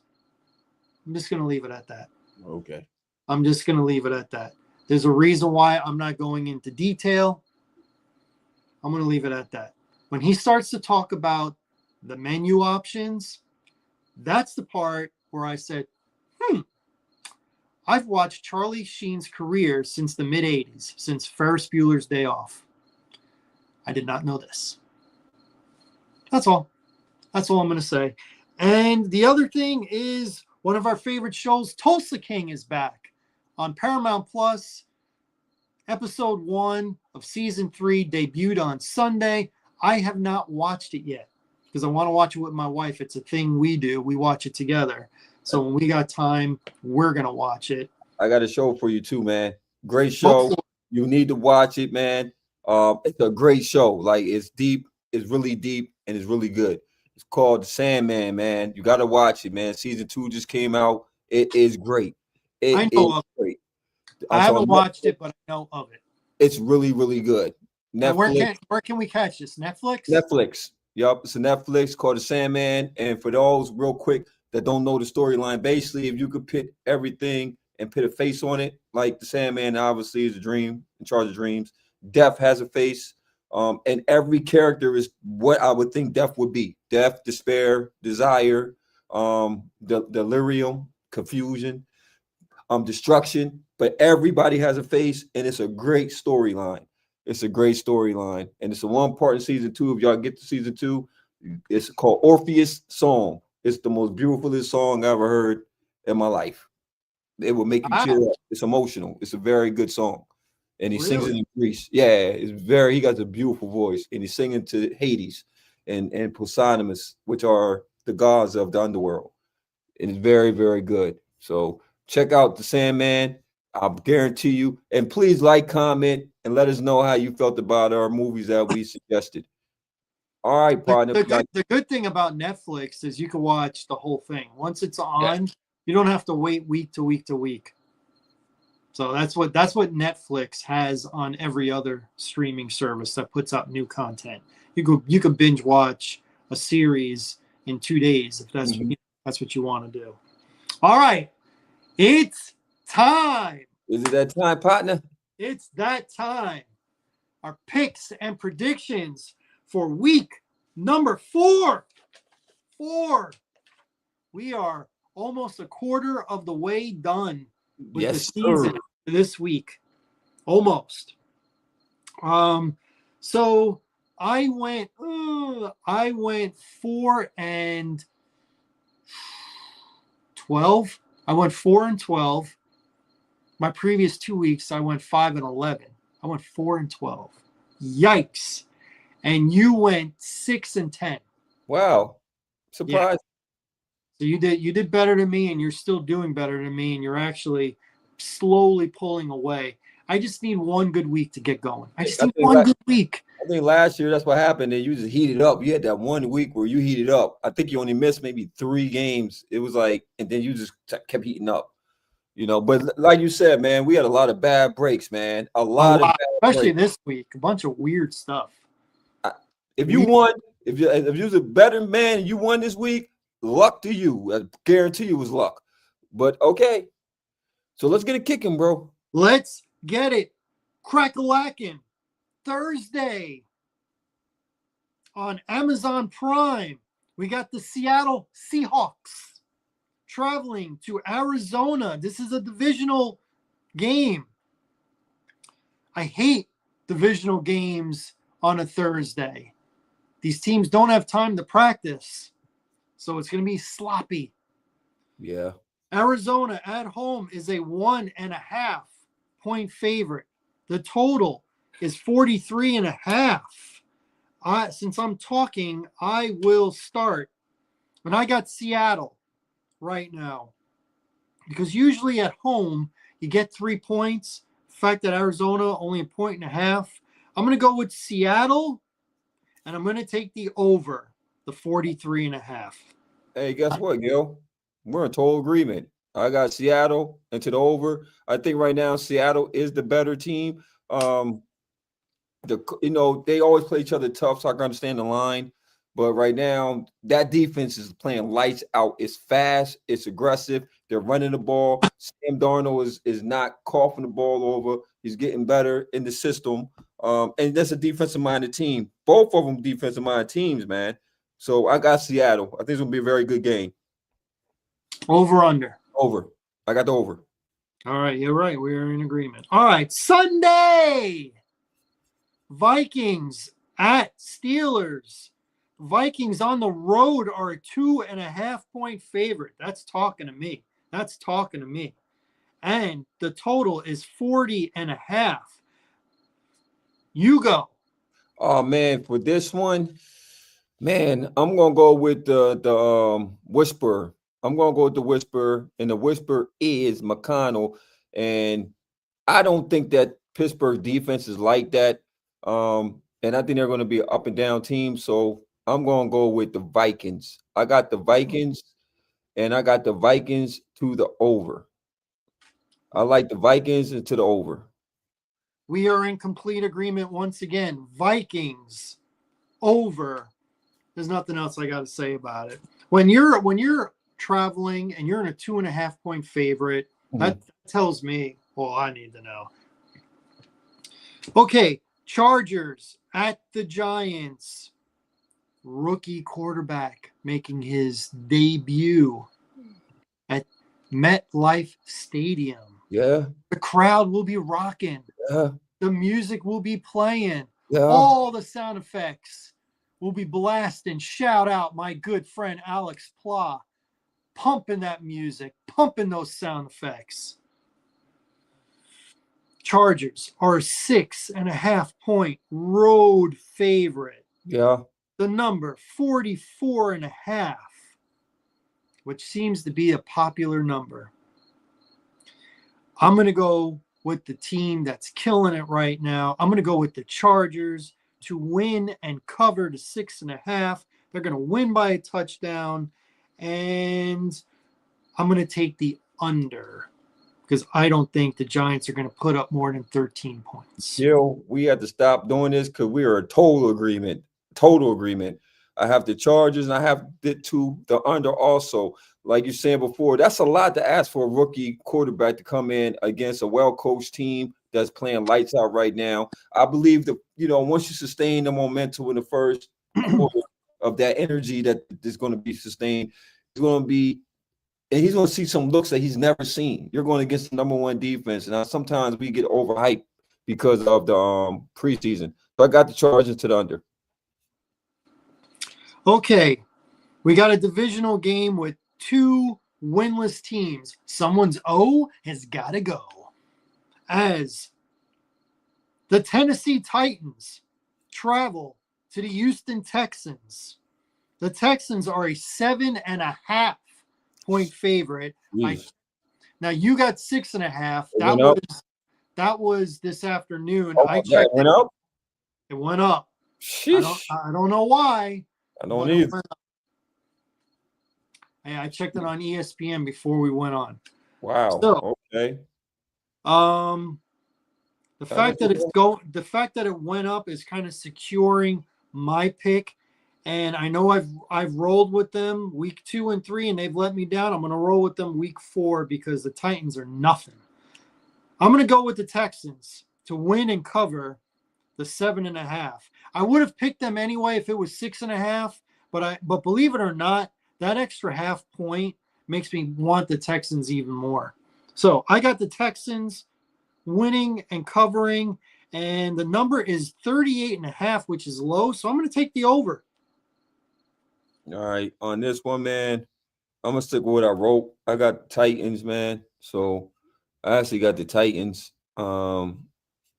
I'm just going to leave it at that. Okay. I'm just going to leave it at that. There's a reason why I'm not going into detail. I'm going to leave it at that. When he starts to talk about the menu options, that's the part where I said, I've watched Charlie Sheen's career since the mid-'80s, since Ferris Bueller's Day Off. I did not know this. That's all. That's all I'm going to say. And the other thing is one of our favorite shows, Tulsa King, is back on Paramount Plus. Episode 1 of season 3 debuted on Sunday. I have not watched it yet because I want to watch it with my wife. It's a thing we do. We watch it together. So when we got time, we're going to watch it. I got a show for you too, man. Great show. You need to watch it, man. It's a great show. Like, it's deep. It's really deep, and it's really good. It's called The Sandman, man. You got to watch it, man. Season 2 just came out. It is great. I know of it. I haven't watched it, but I know of it. It's really, really good. Netflix. Where can we catch this? Netflix? Netflix. Yup. It's a Netflix called The Sandman. And for those real quick that don't know the storyline, basically, if you could put everything and put a face on it, like the Sandman obviously is a dream, in charge of dreams. Death has a face. And every character is what I would think death would be. Death, despair, desire, delirium, confusion, destruction. But everybody has a face, and it's a great storyline. It's a great storyline. And it's a one part in season 2. If y'all get to season 2, it's called Orpheus Song. It's the most beautifulest song I ever heard in my life. It will make you tear up. It's emotional. It's a very good song. And he sings it in Greece. Yeah, he got a beautiful voice. And he's singing to Hades and Poseidonus, which are the gods of the underworld. And it's very, very good. So check out The Sandman. I guarantee you. And please like, comment, and let us know how you felt about our movies that we suggested. All right, partner. The good thing about Netflix is you can watch the whole thing. Once it's on, you don't have to wait week to week to week. So that's what Netflix has on every other streaming service that puts out new content. You could binge watch a series in 2 days if that's what you want to do. All right. It's time. Is it that time, partner? It's that time. Our picks and predictions for week number 4. We are almost a quarter of the way done with the Yes, season sir. this week. Almost. So I went 4 and 12. I went 4 and 12. My previous 2 weeks, I went 5 and 11. I went 4 and 12. Yikes. And you went 6 and 10. Wow. Yeah. Surprise. So you did better than me, and you're still doing better than me, and you're actually slowly pulling away. I just need one good week to get going. I just need one good week. I think last year that's what happened. And you just heated up. You had that 1 week where you heated up. I think you only missed maybe 3 games. It was like, and then you just kept heating up. But like you said, man, we had a lot of bad breaks, man. A lot of bad especially breaks. this week. A bunch of weird stuff. If you won, if you're a better man and you won this week, luck to you. I guarantee you it was luck. But okay. So let's get it kicking, bro. Let's get it crack-a-lacking. Thursday on Amazon Prime, we got the Seattle Seahawks traveling to Arizona. This is a divisional game. I hate divisional games on a Thursday. These teams don't have time to practice, so it's going to be sloppy. Yeah. Arizona at home is a 1.5 point favorite. The total is 43.5. Since I'm talking, I will start. And I got Seattle right now. Because usually at home, you get 3 points. The fact that Arizona only 1.5. I'm going to go with Seattle, and I'm going to take the over, the 43.5. Hey, guess what, Gil? We're in total agreement. I got Seattle into the over. I think right now Seattle is the better team. They always play each other tough, so I can understand the line. But right now, that defense is playing lights out. It's fast, it's aggressive. They're running the ball. Sam Darnold is not coughing the ball over. He's getting better in the system. And that's a defensive-minded team. Both of them defensive-minded teams, man. So I got Seattle. I think it's going to be a very good game. Over, under. Over. I got the over. All right, you're right. We're in agreement. All right, Sunday. Vikings at Steelers. Vikings on the road are a 2.5 point favorite. That's talking to me. And the total is 40.5. You go. Oh man, for this one, man, I'm gonna go with the whisper. I'm gonna go with the whisper, and the whisper is McConnell. And I don't think that Pittsburgh defense is like that. And I think they're going to be an up and down team. So I'm going to go with the Vikings. I got the Vikings, and I got the Vikings to the over. I like the Vikings to the over. We are in complete agreement once again. Vikings over. There's nothing else I got to say about it. When you're traveling and you're in a 2.5 point favorite, that tells me, well, I need to know. Okay, Chargers at the Giants. Rookie quarterback making his debut at MetLife Stadium. Yeah. The crowd will be rocking. Yeah. The music will be playing. Yeah. All the sound effects will be blasting. Shout out my good friend Alex Pla. Pumping that music, pumping those sound effects. Chargers are a 6.5 point road favorite. Yeah. The number 44.5, which seems to be a popular number. I'm going to go with the team that's killing it right now. I'm going to go with the Chargers to win and cover to 6.5. They're going to win by a touchdown. And I'm going to take the under because I don't think the Giants are going to put up more than 13 points. Jill, we have to stop doing this because we are in total agreement. Total agreement. I have the Chargers, and I have the under also. Like you're saying before, that's a lot to ask for a rookie quarterback to come in against a well-coached team that's playing lights out right now. I believe that, once you sustain the momentum in the first quarter of that energy that is going to be sustained, it's going to be, and he's going to see some looks that he's never seen. You're going against the number one defense, and sometimes we get overhyped because of the preseason. So I got the Chargers to the under. Okay, we got a divisional game with 2 winless teams. Someone's O has got to go. As the Tennessee Titans travel to the Houston Texans. The Texans are a 7.5 point favorite. Now you got 6.5. That was this afternoon. I checked. It went up. It went up. Sheesh. I don't know why. I don't either. I checked it on ESPN before we went on. Wow. So, okay. The fact that it went up is kind of securing my pick. And I know I've rolled with them week 2 and 3, and they've let me down. I'm going to roll with them week 4 because the Titans are nothing. I'm going to go with the Texans to win and cover the 7.5. I would have picked them anyway if it was 6.5, but believe it or not, that extra half point makes me want the Texans even more. So I got the Texans winning and covering, and the number is 38.5, which is low. So I'm going to take the over. All right, on this one, man, I'm gonna stick with what I wrote. I got the Titans, man. So I actually got the Titans. And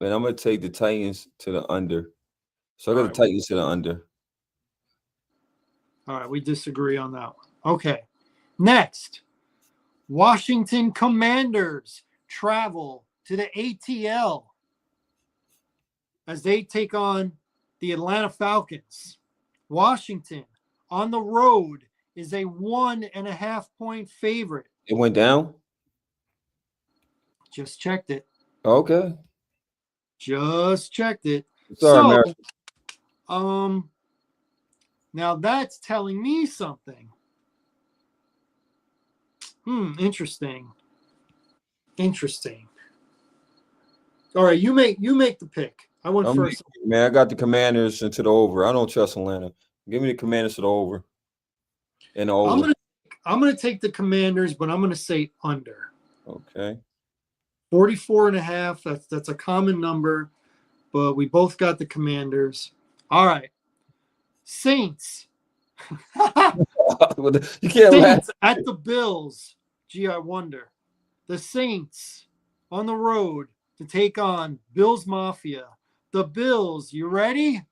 I'm gonna take the Titans to the under. So I got the Titans to the under. All right, we disagree on that one. Okay. Next, Washington Commanders travel to the ATL as they take on the Atlanta Falcons. Washington on the road is a 1.5 point favorite. It went down? Just checked it. Okay. Just checked it. Sorry, so, now that's telling me something. Interesting. All right, you make the pick. I went first. Man, I got the Commanders into the over. I don't trust Atlanta. Give me the Commanders to the over. And the over. I'm gonna take the Commanders, but I'm gonna say under. Okay. 44.5. That's a common number, but we both got the Commanders. All right. Saints. You can't Saints at the Bills. Gee, I wonder. The Saints on the road to take on Bills Mafia. The Bills, you ready?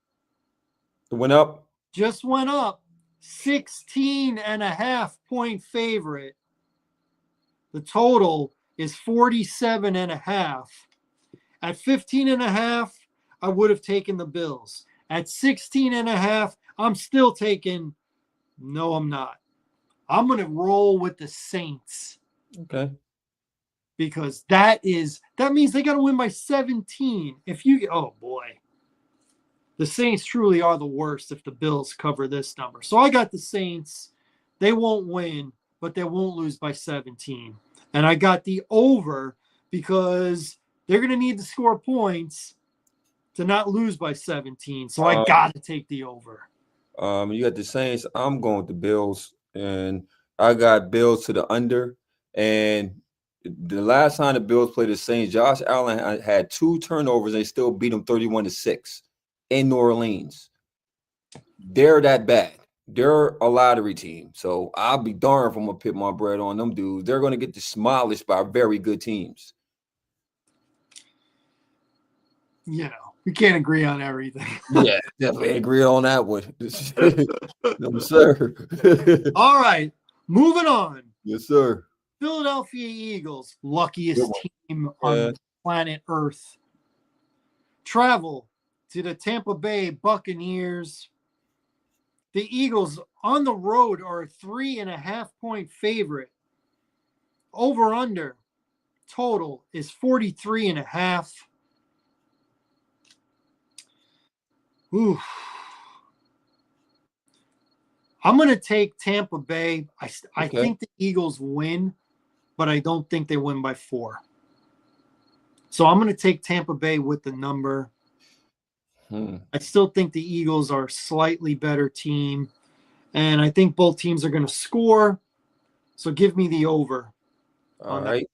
It went up. Just went up. 16.5 point favorite. The total is 47.5. At 15.5, I would have taken the Bills. At 16.5, I'm still taking. No, I'm not. I'm going to roll with the Saints. Okay. Because that means they got to win by 17. Oh boy. The Saints truly are the worst if the Bills cover this number. So I got the Saints. They won't win, but they won't lose by 17. And I got the over because they're going to need to score points to not lose by 17. So I got to take the over. You got the Saints. I'm going with the Bills. And I got Bills to the under. And the last time the Bills played the Saints, Josh Allen had 2 turnovers. And they still beat them 31-6 in New Orleans. They're that bad. They're a lottery team. So I'll be darned if I'm going to put my bread on them dudes. They're going to get demolished by very good teams. We can't agree on everything. Yeah, definitely agree on that one. No, sir. All right, moving on. Yes, sir. Philadelphia Eagles, luckiest team on planet Earth, travel to the Tampa Bay Buccaneers. The Eagles on the road are a 3.5 point favorite. Over under total is 43.5. Ooh. I'm going to take Tampa Bay. I Okay. think the Eagles win, but I don't think they win by 4. So I'm going to take Tampa Bay with the number. I still think the Eagles are a slightly better team, and I think both teams are going to score. So give me the over All on that. right.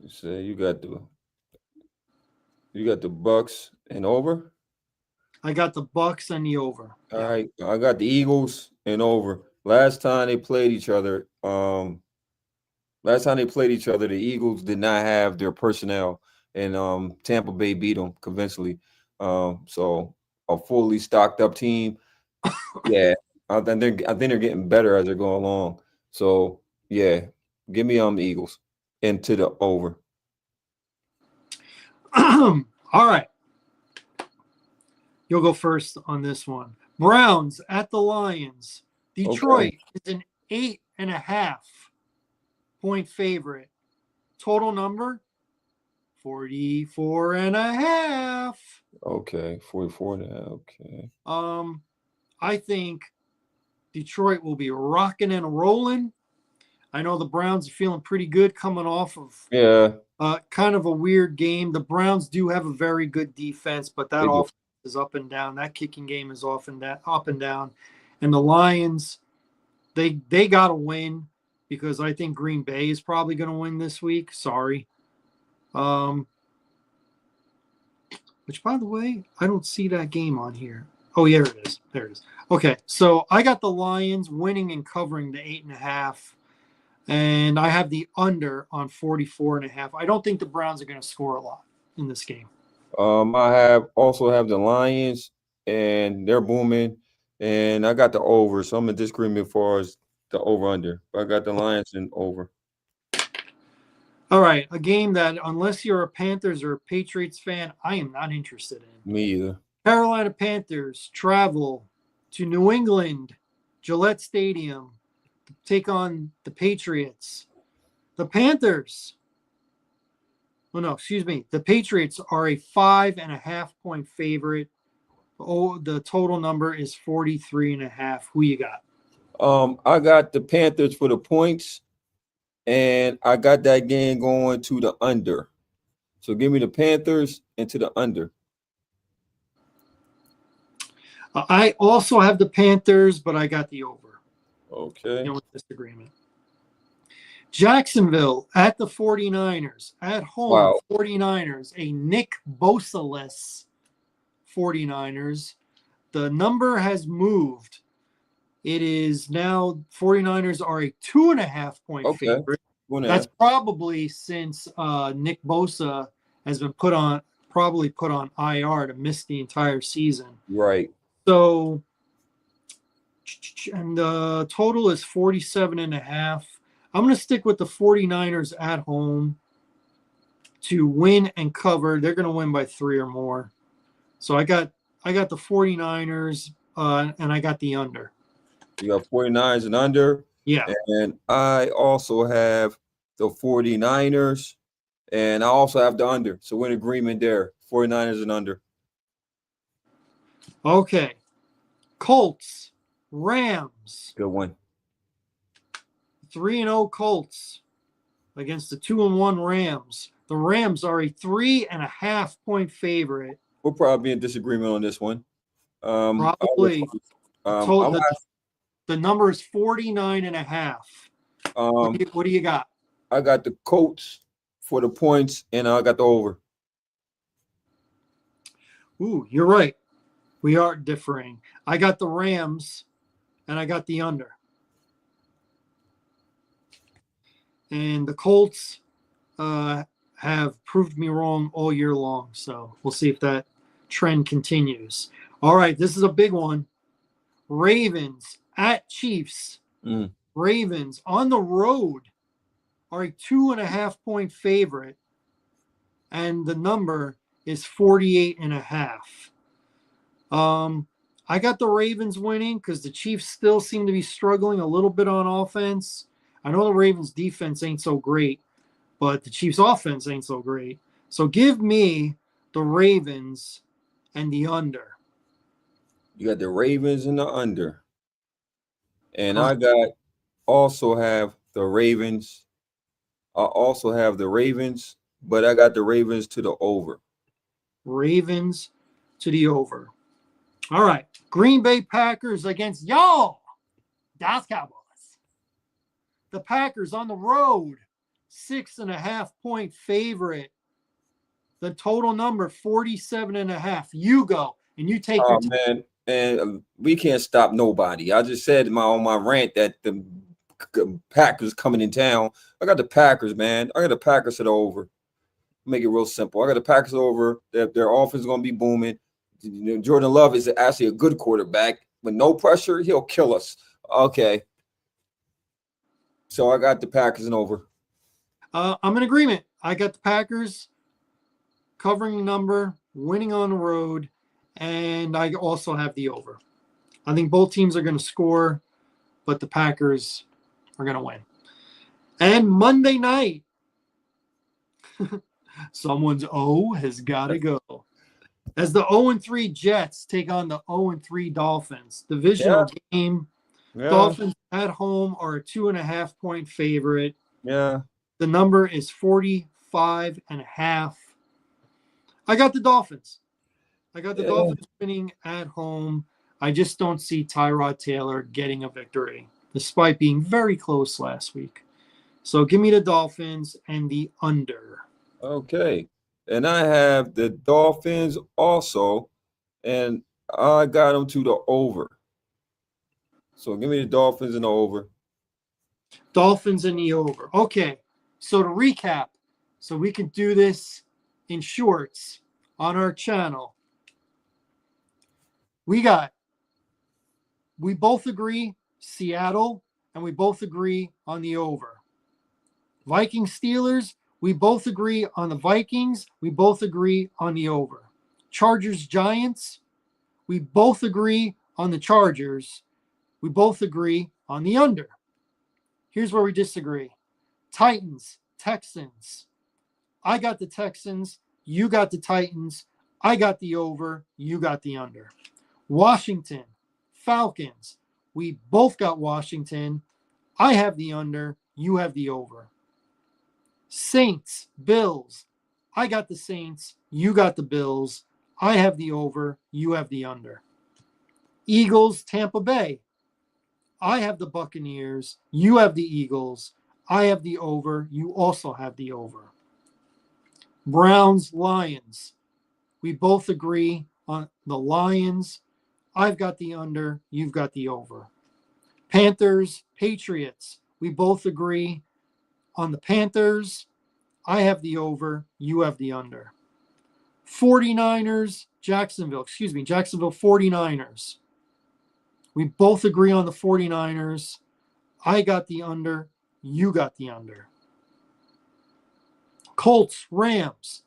You say you got the Bucks and over. I got the Bucks and the over. All Yeah. right. I got the Eagles and over. Last time they played each other, the Eagles did not have their personnel, and Tampa Bay beat them convincingly. So a fully stocked up team. Yeah, I think they're getting better as they're going along. So yeah, give me the Eagles into the over. All right. You'll go first on this one. Browns at the Lions. Detroit is an 8.5-point favorite. Total number 44.5. Okay, 44 now. Okay. I think Detroit will be rocking and rolling. I know the Browns are feeling pretty good coming off of Yeah, kind of a weird game. The Browns do have a very good defense, but that they do. offense is up and down. That kicking game is up and down. And the Lions, they got to win because I think Green Bay is probably going to win this week. Sorry. Which, by the way, I don't see that game on here. Oh, yeah, there it is. There it is. Okay, so I got the Lions winning and covering the 8.5. And I have the under on 44.5. I don't think the Browns are going to score a lot in this game. I have the Lions, and they're booming, and I got the over. So I'm in disagreement as far as the over under. I got the Lions and over. All right, a game that unless you're a Panthers or a Patriots fan, I am not interested in. Me either. Carolina Panthers travel to New England, Gillette Stadium, to take on the Patriots. The Panthers. Oh no, excuse me. The Patriots are a 5.5-point favorite. Oh, the total number is 43.5. Who you got? I got the Panthers for the points, and I got that game going to the under. So give me the Panthers into the under. I also have the Panthers, but I got the over. Okay. No disagreement. Jacksonville at the 49ers. At home, Wow. 49ers, a Nick Bosa-less 49ers. The number has moved. It is now 49ers are a 2.5-point favorite. That's probably since Nick Bosa has been put on IR to miss the entire season. Right. So, and the total is 47.5. I'm going to stick with the 49ers at home to win and cover. They're going to win by 3 or more. So I got the 49ers and I got the under. You got 49ers and under. Yeah. And I also have the 49ers, and I also have the under. So we're in agreement there. 49ers and under. Okay. Colts, Rams. Good one. 3-0 Colts against the 2-1 Rams. The Rams are a 3.5-point favorite. We'll probably be in disagreement on this one. Probably. The number is 49.5. What do you got? I got the Colts for the points, and I got the over. Ooh, you're right. We are differing. I got the Rams, and I got the under. And the Colts have proved me wrong all year long. So we'll see if that trend continues. All right, this is a big one. Ravens at Chiefs. Ravens on the road are a 2.5-point favorite, and the number is 48.5. I got the Ravens winning because the Chiefs still seem to be struggling a little bit on offense. I know the Ravens defense ain't so great, but the Chiefs offense ain't so great. So give me the Ravens and the under. You got the Ravens and the under. And I got also have the Ravens. I also have the Ravens, but I got the Ravens to the over. Ravens to the over. All right. Green Bay Packers against y'all. Das Cowboys. The Packers on the road, 6.5-point favorite. The total number 47.5. You go and you take your Oh man, and we can't stop nobody. I just said on my rant that the Packers coming in town. I got the Packers, man. I got the Packers at the over. Make it real simple. I got the Packers over. Their offense is going to be booming. Jordan Love is actually a good quarterback. With no pressure, he'll kill us. Okay. So I got the Packers and over. I'm in agreement. I got the Packers covering the number, winning on the road, and I also have the over. I think both teams are going to score, but the Packers are going to win. And Monday night, someone's O has got to go. As the 0-3 Jets take on the 0-3 Dolphins. Divisional game. Yeah. Dolphins at home are a 2.5-point favorite. Yeah. The number is 45.5. I got the Dolphins. I got the Dolphins winning at home. I just don't see Tyrod Taylor getting a victory, despite being very close last week. So give me the Dolphins and the under. Okay. And I have the Dolphins also, and I got them to the over. So give me the Dolphins and the over. Dolphins and the over. Okay. So to recap, so we can do this in shorts on our channel. We both agree Seattle, and we both agree on the over. Vikings Steelers, we both agree on the Vikings. We both agree on the over. Chargers Giants, we both agree on the Chargers. We both agree on the under. Here's where we disagree. Titans, Texans. I got the Texans. You got the Titans. I got the over. You got the under. Washington, Falcons. We both got Washington. I have the under. You have the over. Saints, Bills. I got the Saints. You got the Bills. I have the over. You have the under. Eagles, Tampa Bay. I have the Buccaneers. You have the Eagles. I have the over. You also have the over. Browns, Lions. We both agree on the Lions. I've got the under. You've got the over. Panthers, Patriots. We both agree on the Panthers. I have the over. You have the under. 49ers, Jacksonville 49ers. We both agree on the 49ers. I got the under. You got the under. Colts, Rams.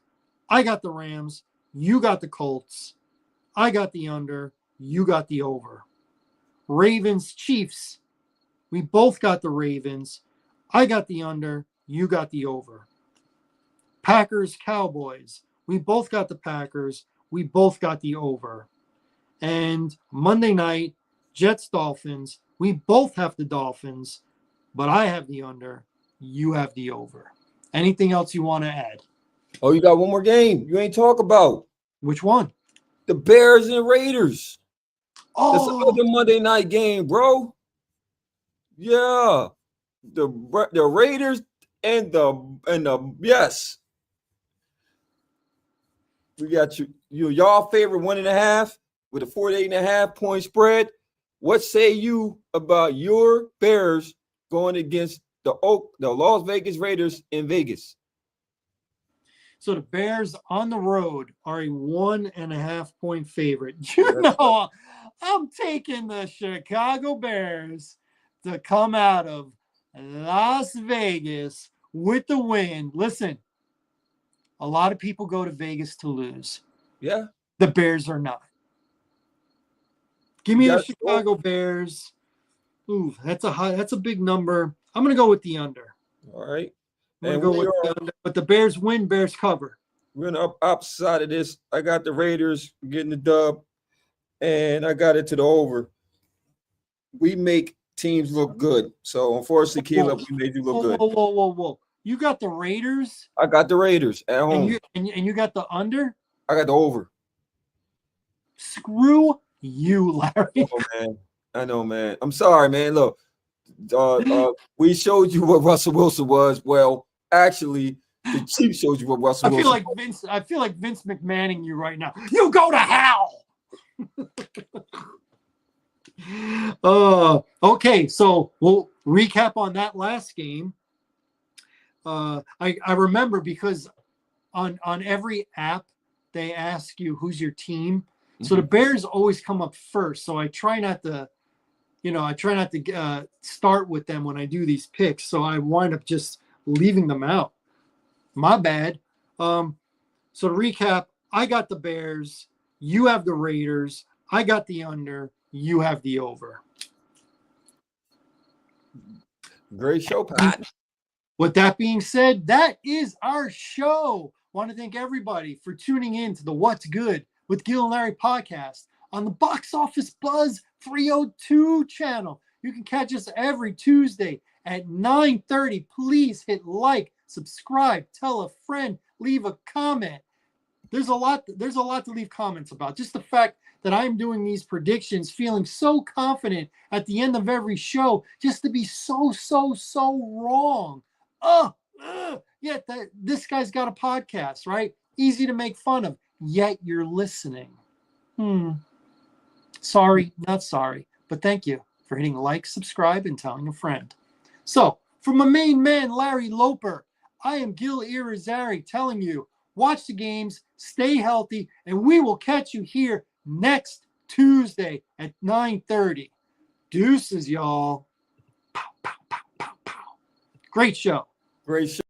I got the Rams. You got the Colts. I got the under. You got the over. Ravens, Chiefs. We both got the Ravens. I got the under. You got the over. Packers, Cowboys. We both got the Packers. We both got the over. And Monday night, Jets, Dolphins. We both have the Dolphins, but I have the under. You have the over. Anything else you want to add? Oh, you got one more game you ain't talk about. Which one? The Bears and Raiders. Oh, that's another Monday night game, bro. Yeah, the Raiders and the yes. We got y'all favorite 1.5 with a 48.5-point spread. What say you about your Bears going against the Las Vegas Raiders in Vegas? So the Bears on the road are a 1.5-point favorite. You know, I'm taking the Chicago Bears to come out of Las Vegas with the win. Listen, a lot of people go to Vegas to lose. Yeah. The Bears are not. Give me the Chicago Bears. Ooh, that's a big number. I'm going to go with the under. All right. I'm going to go with the under. But the Bears win, Bears cover. We're on the opposite of this. I got the Raiders getting the dub, and I got it to the over. We make teams look good. So unfortunately, Caleb, we made you look good. Whoa. You got the Raiders? I got the Raiders at home. And you got the under? I got the over. Screw you, Larry. Oh, man. I know, man. I'm sorry, man. Look, we showed you what Russell Wilson was. Well, actually, the Chiefs showed you what Russell Wilson was. I feel like Vince McMahoning you right now. You go to hell. Okay, so we'll recap on that last game. I remember because on every app they ask you who's your team. So the Bears always come up first. So I try not to start with them when I do these picks. So I wind up just leaving them out. My bad. So to recap, I got the Bears. You have the Raiders. I got the under. You have the over. Great show, Pat. With that being said, that is our show. Want to thank everybody for tuning in to the What's Good with Gil and Larry podcast on the Box Office Buzz 302 channel. You can catch us every Tuesday at 9:30. Please hit like, subscribe, tell a friend, leave a comment. There's a lot to leave comments about. Just the fact that I'm doing these predictions, feeling so confident at the end of every show, just to be so wrong. Yet this guy's got a podcast, right? Easy to make fun of, yet you're listening. Sorry, not sorry, but thank you for hitting like, subscribe, and telling a friend. So, from my main man, Larry Loper, I am Gil Irizarry telling you, watch the games, stay healthy, and we will catch you here next Tuesday at 9:30. Deuces, y'all. Pow, pow, pow, pow, pow. Great show. Great show.